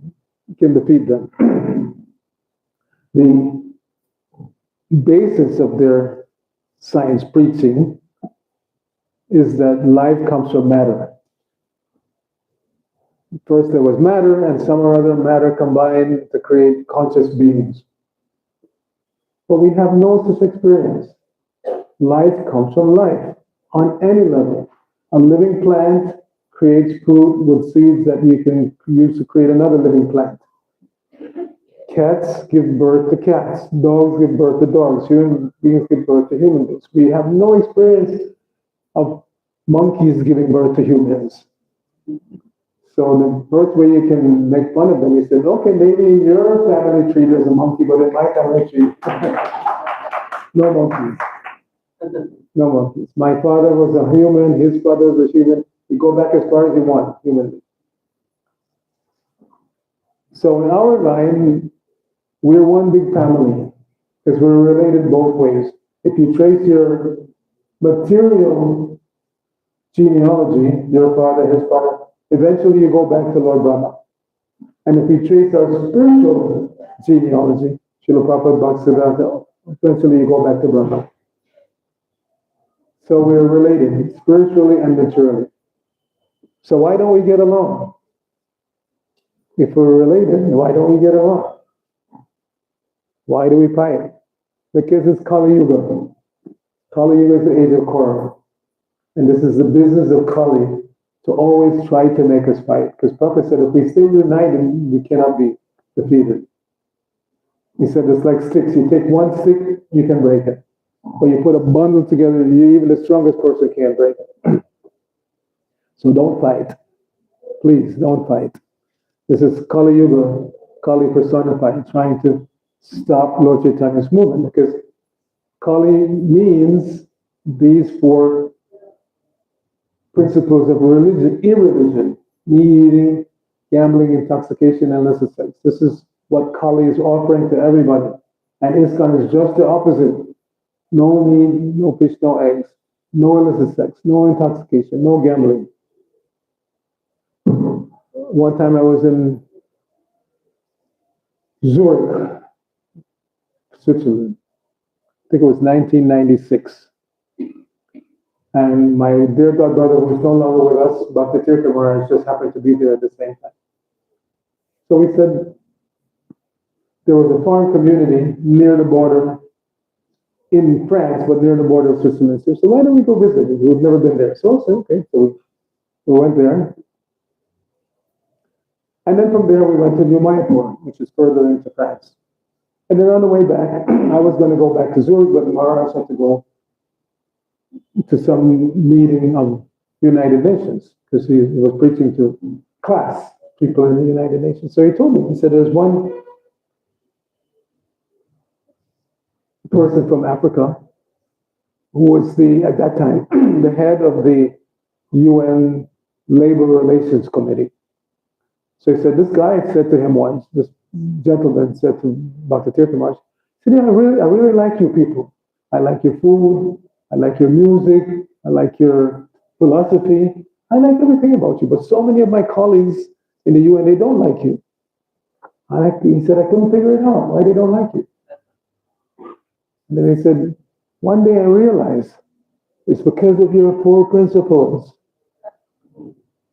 can defeat them. The basis of their science preaching is that life comes from matter. First there was matter, and some or other matter combined to create conscious beings. But we have no such experience. Life comes from life, on any level. A living plant creates fruit with seeds that you can use to create another living plant. Cats give birth to cats. Dogs give birth to dogs. Human beings give birth to human beings. We have no experience of monkeys giving birth to humans. So the first way you can make fun of them is say, okay, maybe in your family tree there's a monkey, but in my family tree, no monkeys. No monkeys. My father was a human, his father was a human. You go back as far as you want, human. So in our line, we're one big family, because we're related both ways. If you trace your material genealogy, your father, his father, eventually you go back to Lord Brahma. And if we trace our spiritual genealogy, Srila Prabhupada Bhaktivedanta, eventually you go back to Brahma. So we're related, spiritually and materially. So why don't we get along? If we're related, why don't we get along? Why do we fight? Because it's Kali Yuga. Kali Yuga is the age of quarrel. And this is the business of Kali, to always try to make us fight. Because Prabhupada said, if we stay united, we cannot be defeated. He said, it's like sticks. You take one stick, you can break it. But you put a bundle together, even the strongest person can't break it. So don't fight. Please, don't fight. This is Kali Yuga, Kali personified, trying to stop Lord Chaitanya's movement, because Kali means these four principles of religion, irreligion: meat eating, gambling, intoxication, and illicit sex. This is what Kali is offering to everybody. And ISKCON is just the opposite. No meat, no fish, no eggs, no illicit sex, no intoxication, no gambling. One time I was in Zurich, Switzerland. I think it was 1996. And my dear godbrother, who was no longer with us, Bhakti Tirtha Maharaj, just happened to be there at the same time. So we said, there was a farm community near the border in France, but near the border of Switzerland. So why don't we go visit? We've never been there. So I said, okay. So we went there. And then from there, we went to Mayapur, which is further into France. And then on the way back, I was going to go back to Zurich, but Maharaj had to go to some meeting of United Nations, because he was preaching to class, people in the United Nations. So he told me, he said, there's one person from Africa who was at that time, the head of the UN Labor Relations Committee. So he said, this guy said to him once, this gentleman said to Bhakti Tirtha Maharaj, he said, yeah, I really like you people. I like your food, I like your music, I like your philosophy, I like everything about you. But so many of my colleagues in the UN, they don't like you. He said, I couldn't figure it out, why they don't like you. And then he said, one day I realized it's because of your four principles.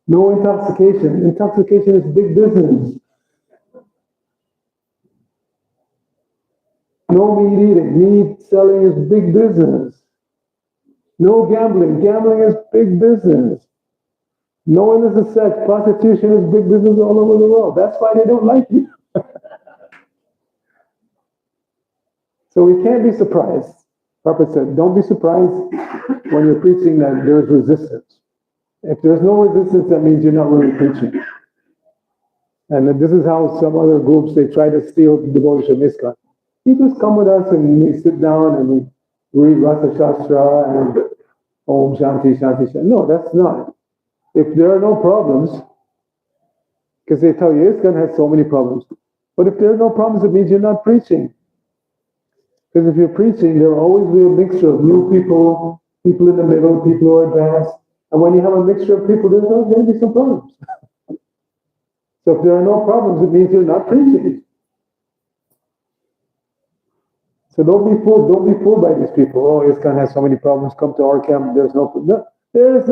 No intoxication. Intoxication is big business. No meat eating. Meat selling is big business. No gambling. Gambling is big business. No illicit sex. Prostitution is big business all over the world. That's why they don't like you. So we can't be surprised. Prabhupada said, don't be surprised when you're preaching that there's resistance. If there's no resistance, that means you're not really preaching. And this is how some other groups, they try to steal the devotion of ISKCON. You just come with us and we sit down and we read Rasa Shastra and Om Shanti Shanti Shanti. No, that's not. If there are no problems, because they tell you ISKCON has so many problems. But if there are no problems, it means you're not preaching. Because if you're preaching, there will always be a mixture of new people, people in the middle, people who are advanced. And when you have a mixture of people, there's going to be some problems. So if there are no problems, it means you're not preaching. So don't be fooled by these people. Oh, ISKCON has so many problems, come to our camp, there is no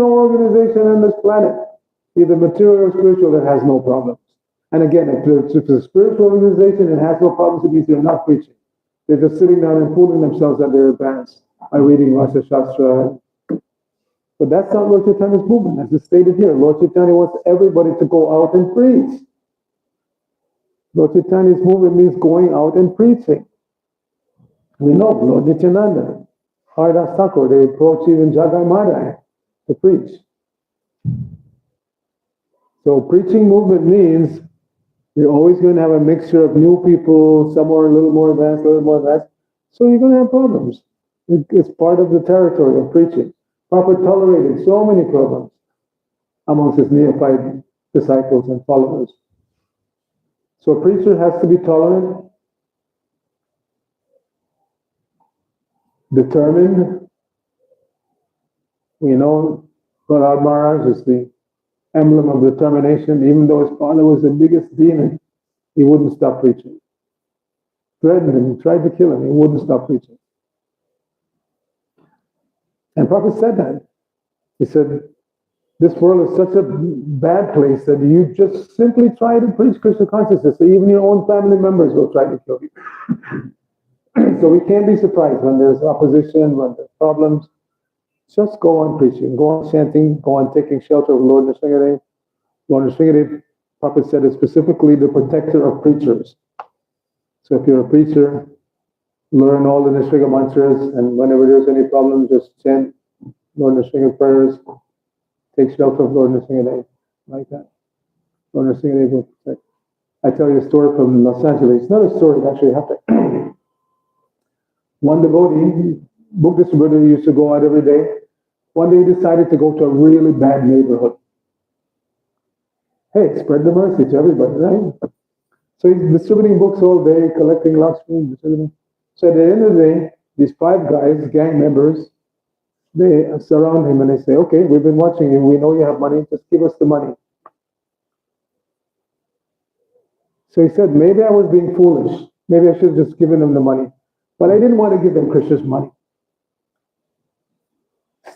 organization on this planet, either material or spiritual, that has no problems. And again, if it's a spiritual organization and has no problems, it means they're not preaching. They're just sitting down and fooling themselves that they're advanced by reading Rasa Shastra. But that's not Lord Chaitanya's movement, as is stated here. Lord Chaitanya wants everybody to go out and preach. Lord Chaitanya's movement means going out and preaching. We know Lord Nityananda, Haridas Thakur, they approach even Jagai Madai to preach. So preaching movement means you're always going to have a mixture of new people, some are a little more advanced, a little more advanced. So you're going to have problems. It's part of the territory of preaching. Prabhupada tolerated so many problems amongst his neophyte disciples and followers. So a preacher has to be tolerant, determined. We know Prahlad Maharaj is the emblem of determination. Even though his father was the biggest demon, he wouldn't stop preaching. Threatened him, tried to kill him, he wouldn't stop preaching. And Prabhupada said that. He said, this world is such a bad place that you just simply try to preach Krishna consciousness. So even your own family members will try to kill you. So we can't be surprised when there's opposition, when there's problems. Just go on preaching, go on chanting, go on taking shelter of Lord Nrsimhadev. Lord Nrsimhadev, Prabhupada said, is specifically the protector of preachers. So if you're a preacher, learn all the Nrsimha mantras, and whenever there's any problem, just chant Lord Nrsimha prayers, take shelter of Lord Nrsimhadev, like that. Lord Nrsimhadev will protect. I tell you a story from Los Angeles. It's not a story, it actually happened. One devotee, book distributor, used to go out every day. One day he decided to go to a really bad neighborhood. Hey, spread the mercy to everybody, right? So he's distributing books all day, collecting Lakshmi, distributing. So at the end of the day, these 5 guys, gang members, they surround him and they say, okay, we've been watching you. We know you have money. Just give us the money. So he said, maybe I was being foolish. Maybe I should have just given them the money. But I didn't want to give them Krishna's money.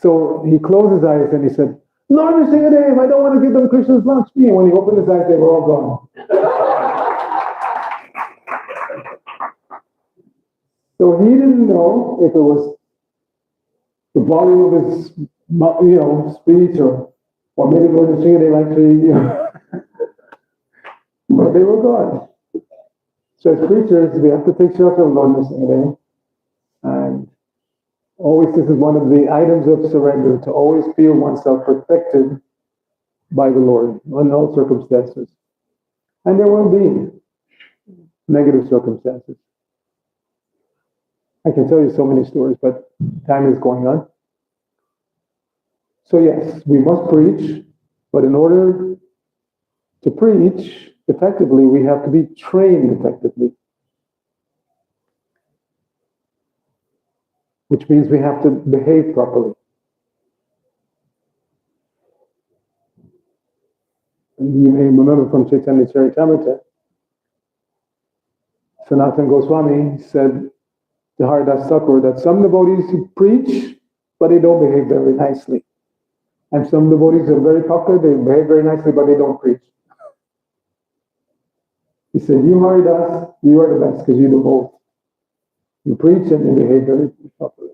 So he closed his eyes and he said, Lord Nrsimhadev, I don't want to give them Krishna's Lakshmi. When he opened his eyes, they were all gone. So he didn't know if it was the volume of his, speech or maybe Lord Nrsimhadev actually, but they were gone. So as preachers, we have to take shelter of Lord Nrsimhadev. And always, this is one of the items of surrender, to always feel oneself protected by the Lord in all circumstances. And there will be negative circumstances. I can tell you so many stories, but time is going on. So yes, we must preach, but in order to preach effectively, we have to be trained effectively. Which means we have to behave properly. And you may remember from Chaitanya Charitamrita, Sanatana Goswami said to Haridas Thakur that some devotees preach, but they don't behave very nicely. And some devotees are very popular, they behave very nicely, but they don't preach. He said, you Haridas, you are the best because you do both. You preach and you behave very properly.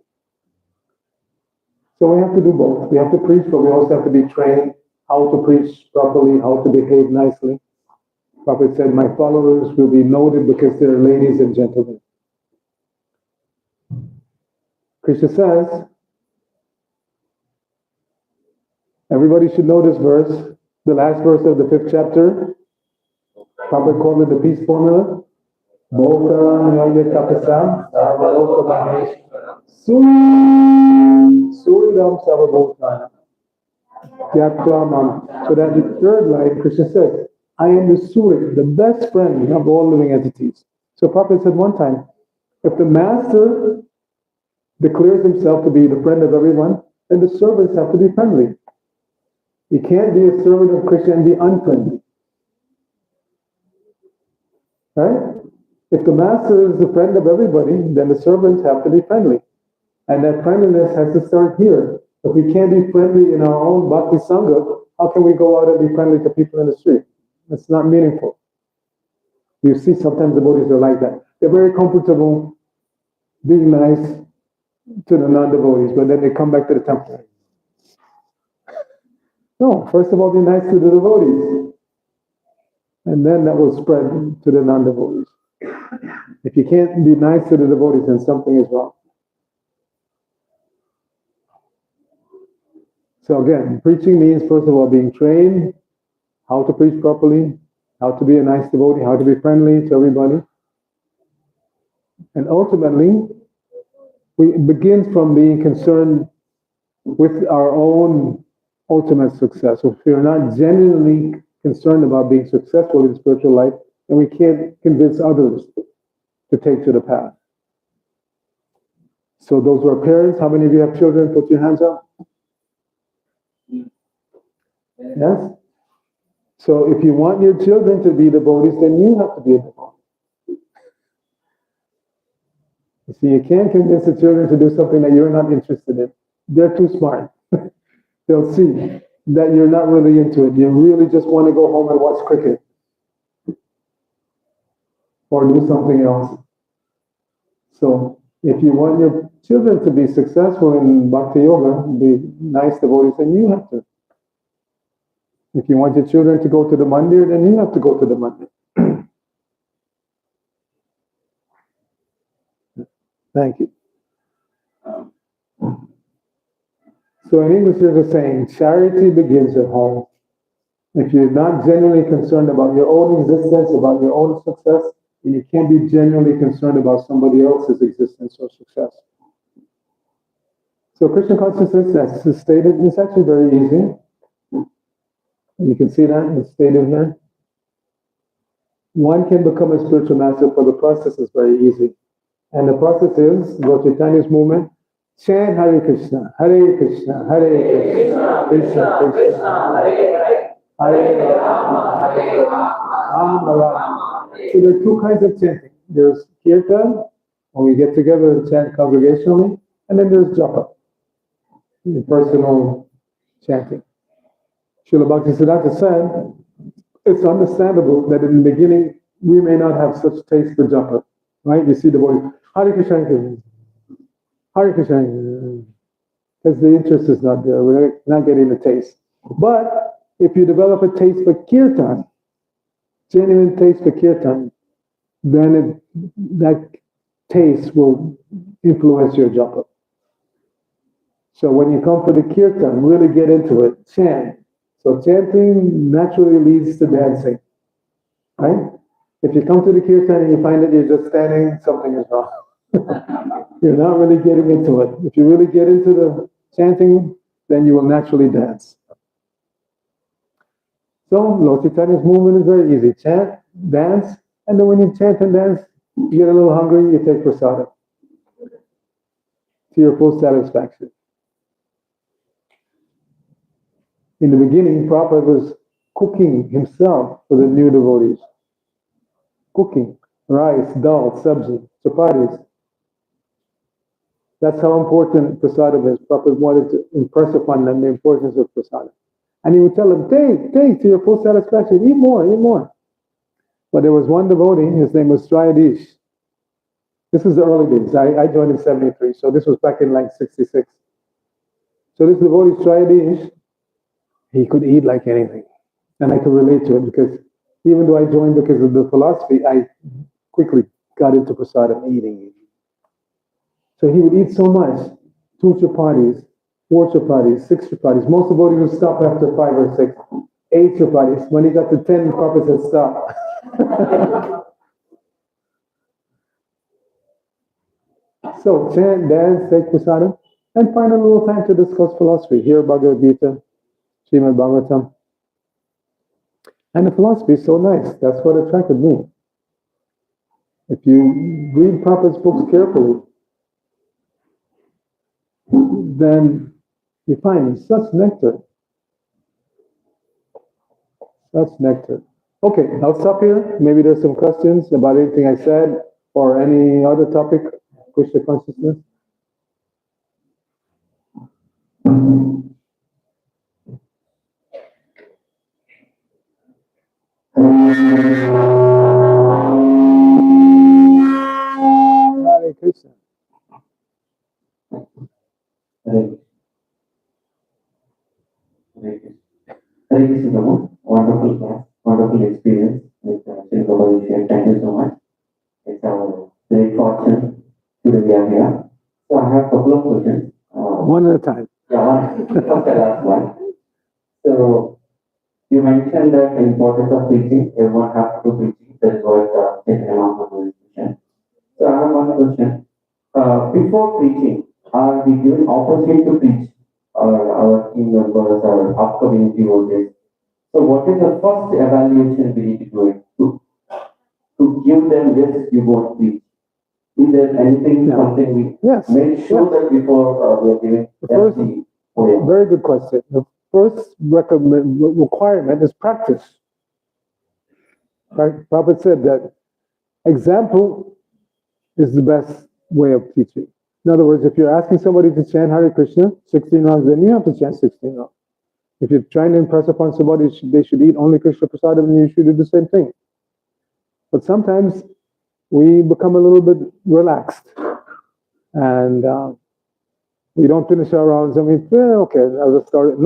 So we have to do both. We have to preach, but we also have to be trained how to preach properly, how to behave nicely. Prophet said, my followers will be noted because they are ladies and gentlemen. Krishna says, everybody should know this verse, the last verse of the 5th chapter. Prophet called it the peace formula. Suridam Savabhutana. So that the 3rd line, Krishna says, I am the Surit, the best friend of all living entities. So Prophet said one time, if the master declares himself to be the friend of everyone, then the servants have to be friendly. You can't be a servant of Krishna and be unfriendly. Right? If the master is the friend of everybody, then the servants have to be friendly. And that friendliness has to start here. If we can't be friendly in our own bhakti sangha, how can we go out and be friendly to people in the street? It's not meaningful. You see sometimes the devotees are like that. They're very comfortable being nice to the non-devotees, but then they come back to the temple. No, first of all, be nice to the devotees. And then that will spread to the non-devotees. If you can't be nice to the devotees, then something is wrong. So again, preaching means, first of all, being trained how to preach properly, how to be a nice devotee, how to be friendly to everybody. And ultimately, it begins from being concerned with our own ultimate success. If we're not genuinely concerned about being successful in spiritual life, then we can't convince others to take to the path. So those who are parents, how many of you have children? Put your hands up. Yes? So if you want your children to be devotees, then you have to be a devotee. You see, you can't convince the children to do something that you're not interested in. They're too smart. They'll see that you're not really into it. You really just want to go home and watch cricket. Or do something else. So if you want your children to be successful in Bhakti Yoga, be nice devotees, then you have to. If you want your children to go to the mandir, then you have to go to the mandir. Thank you. So in English there's a saying, charity begins at home. If you're not genuinely concerned about your own existence, about your own success, then you can't be genuinely concerned about somebody else's existence or success. So Krishna consciousness, as stated, is actually very easy. You can see that it's stated here. One can become a spiritual master, for the process is very easy. And the process is, Lord Chaitanya's movement, chant Hare Krishna, Hare Krishna, Hare Krishna, Krishna Krishna, Hare Rama, Hare Rama, Rama. So there are two kinds of chanting. There's kirtan, when we get together and chant congregationally, and then there's japa, personal chanting. Srila Bhaktisiddhanta said, it's understandable that in the beginning we may not have such taste for japa, right? You see the voice, Hare Krishna, Hare Krishna, because the interest is not there. We're not getting the taste. But if you develop a taste for kirtan, genuine taste for kirtan, then that taste will influence your japa. So when you come for the kirtan, really get into it, chant. So chanting naturally leads to dancing, right? If you come to the kirtan and you find that you're just standing, something is wrong. You're not really getting into it. If you really get into the chanting, then you will naturally dance. So Lord Chaitanya's movement is very easy. Chant, dance, and then when you chant and dance, you get a little hungry, you take prasadam to your full satisfaction. In the beginning, Prabhupada was cooking himself for the new devotees. Cooking rice, dal, sabji, chapatis. That's how important prasadam is. Prabhupada wanted to impress upon them the importance of prasadam. And he would tell them, take to your full satisfaction, eat more, eat more. But there was one devotee, his name was Triadish. This is the early days. I joined in 73, so this was back in like 66. So this devotee, Triadish, he could eat like anything. And I could relate to it because even though I joined because of the philosophy, I quickly got into prasadam eating. So he would eat so much, 2 chapatis, 4 chapatis, 6 chapatis. Most devotees would stop after 5 or 6, 8 chapatis. When he got to 10, Prabhupada said, stop. So chant, dance, take prasadam, and find a little time to discuss philosophy. Hear Bhagavad Gita, Srimad Bhagavatam. And the philosophy is so nice. That's what attracted me. If you read Prabhupada's books carefully, then you find such nectar. Such nectar. Okay, I'll stop here. Maybe there's some questions about anything I said or any other topic, Krishna consciousness. Hare Krishna. Hare Krishna, Prabhu. Wonderful class, wonderful experience with Sri Prabhu. Thank you so much. It's our great fortune to be here. So I have a couple of questions. One at a time. Yeah, first the last one. So you mentioned that the importance of preaching. Everyone has to do preaching. That is what Chaitanya Mahaprabhu is mentioned. So I have one question. Before preaching, are we given opportunity to preach our team members or upcoming devotees? So what is the first evaluation we need to do it to give them this you want preach? Is there anything, something we make sure that before we are giving them the very good question. The first requirement is practice. Right? Prabhupada said that example is the best way of teaching. In other words, if you're asking somebody to chant Hare Krishna 16 rounds, then you have to chant 16 rounds. If you're trying to impress upon somebody they should eat only Krishna prasadam, then you should do the same thing. But sometimes we become a little bit relaxed and we don't finish our rounds and we feel, okay, I'll just start.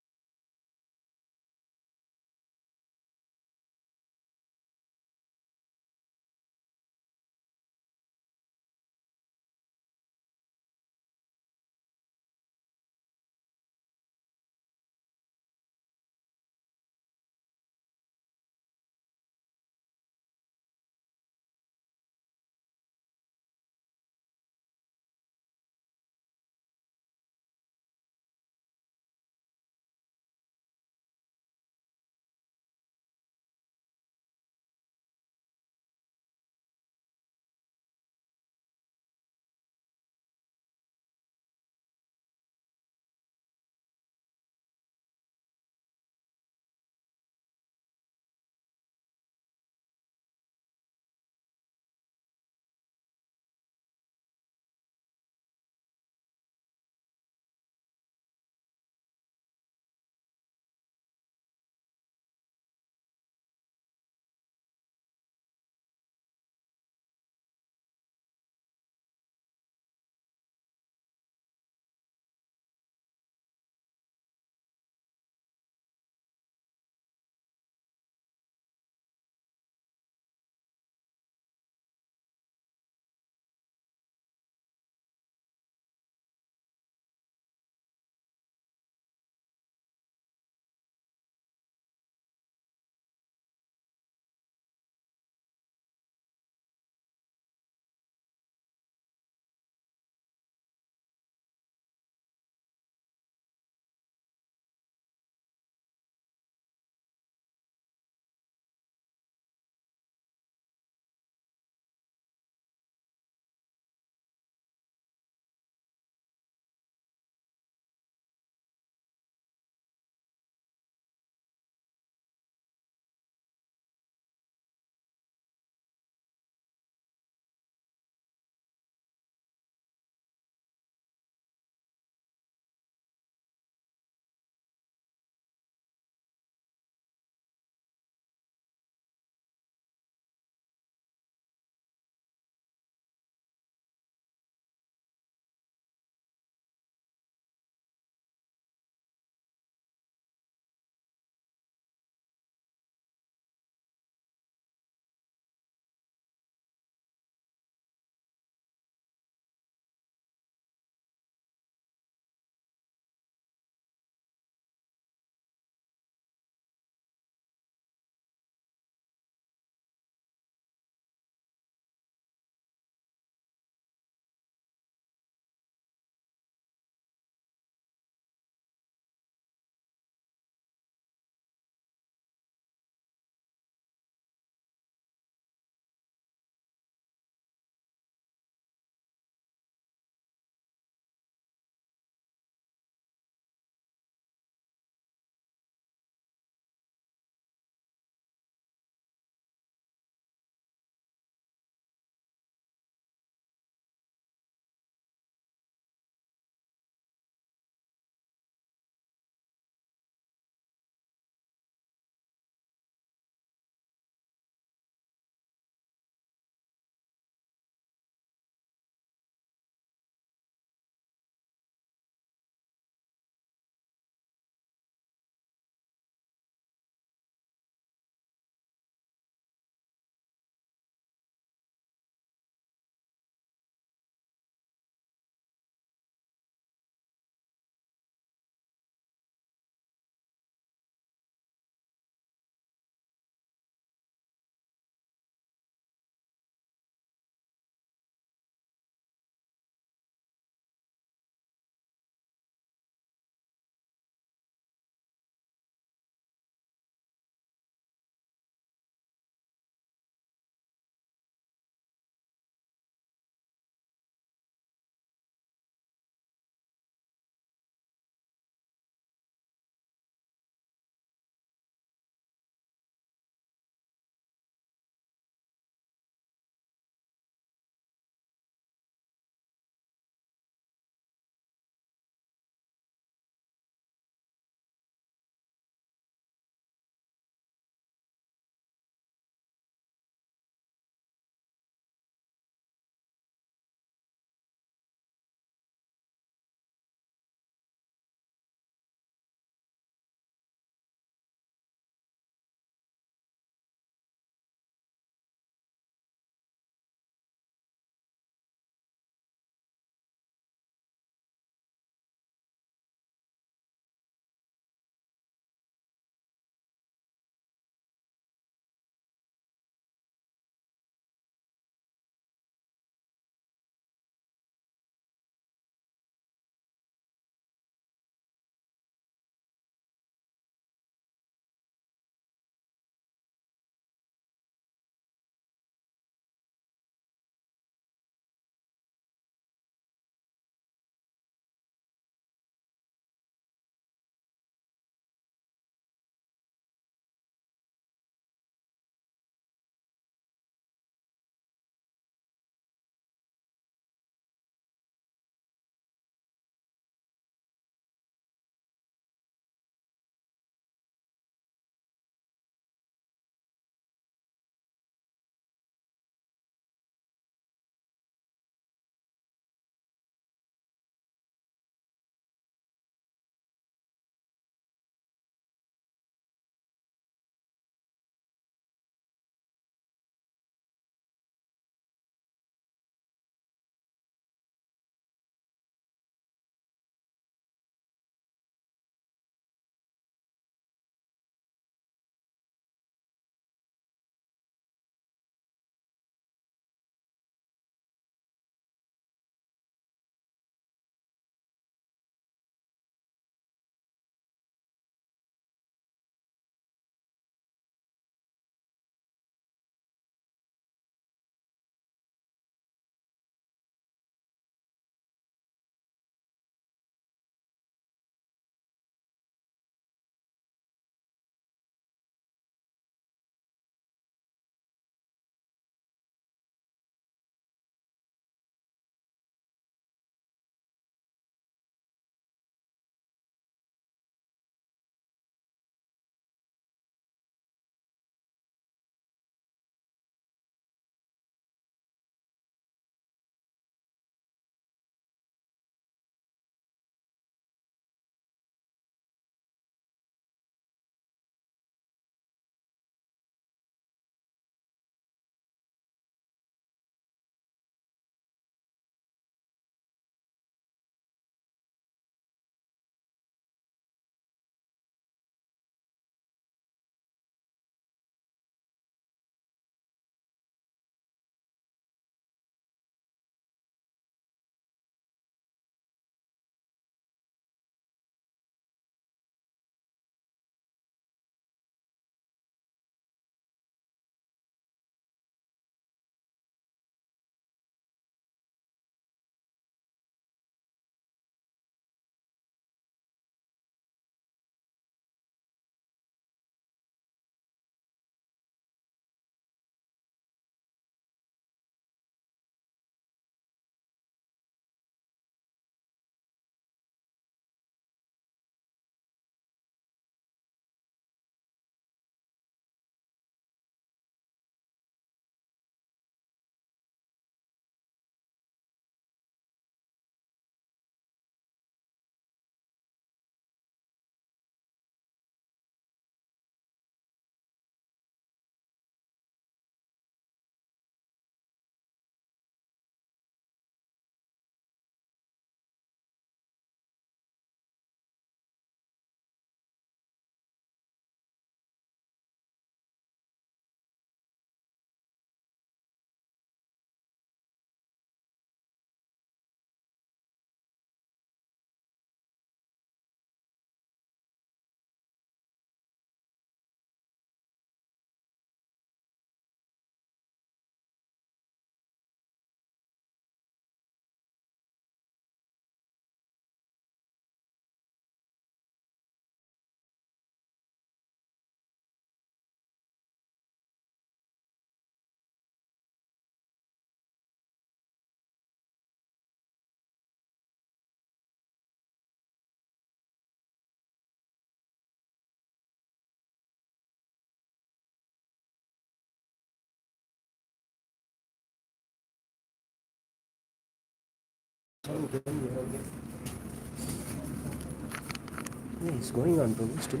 Yeah, it's going on, bro. Still.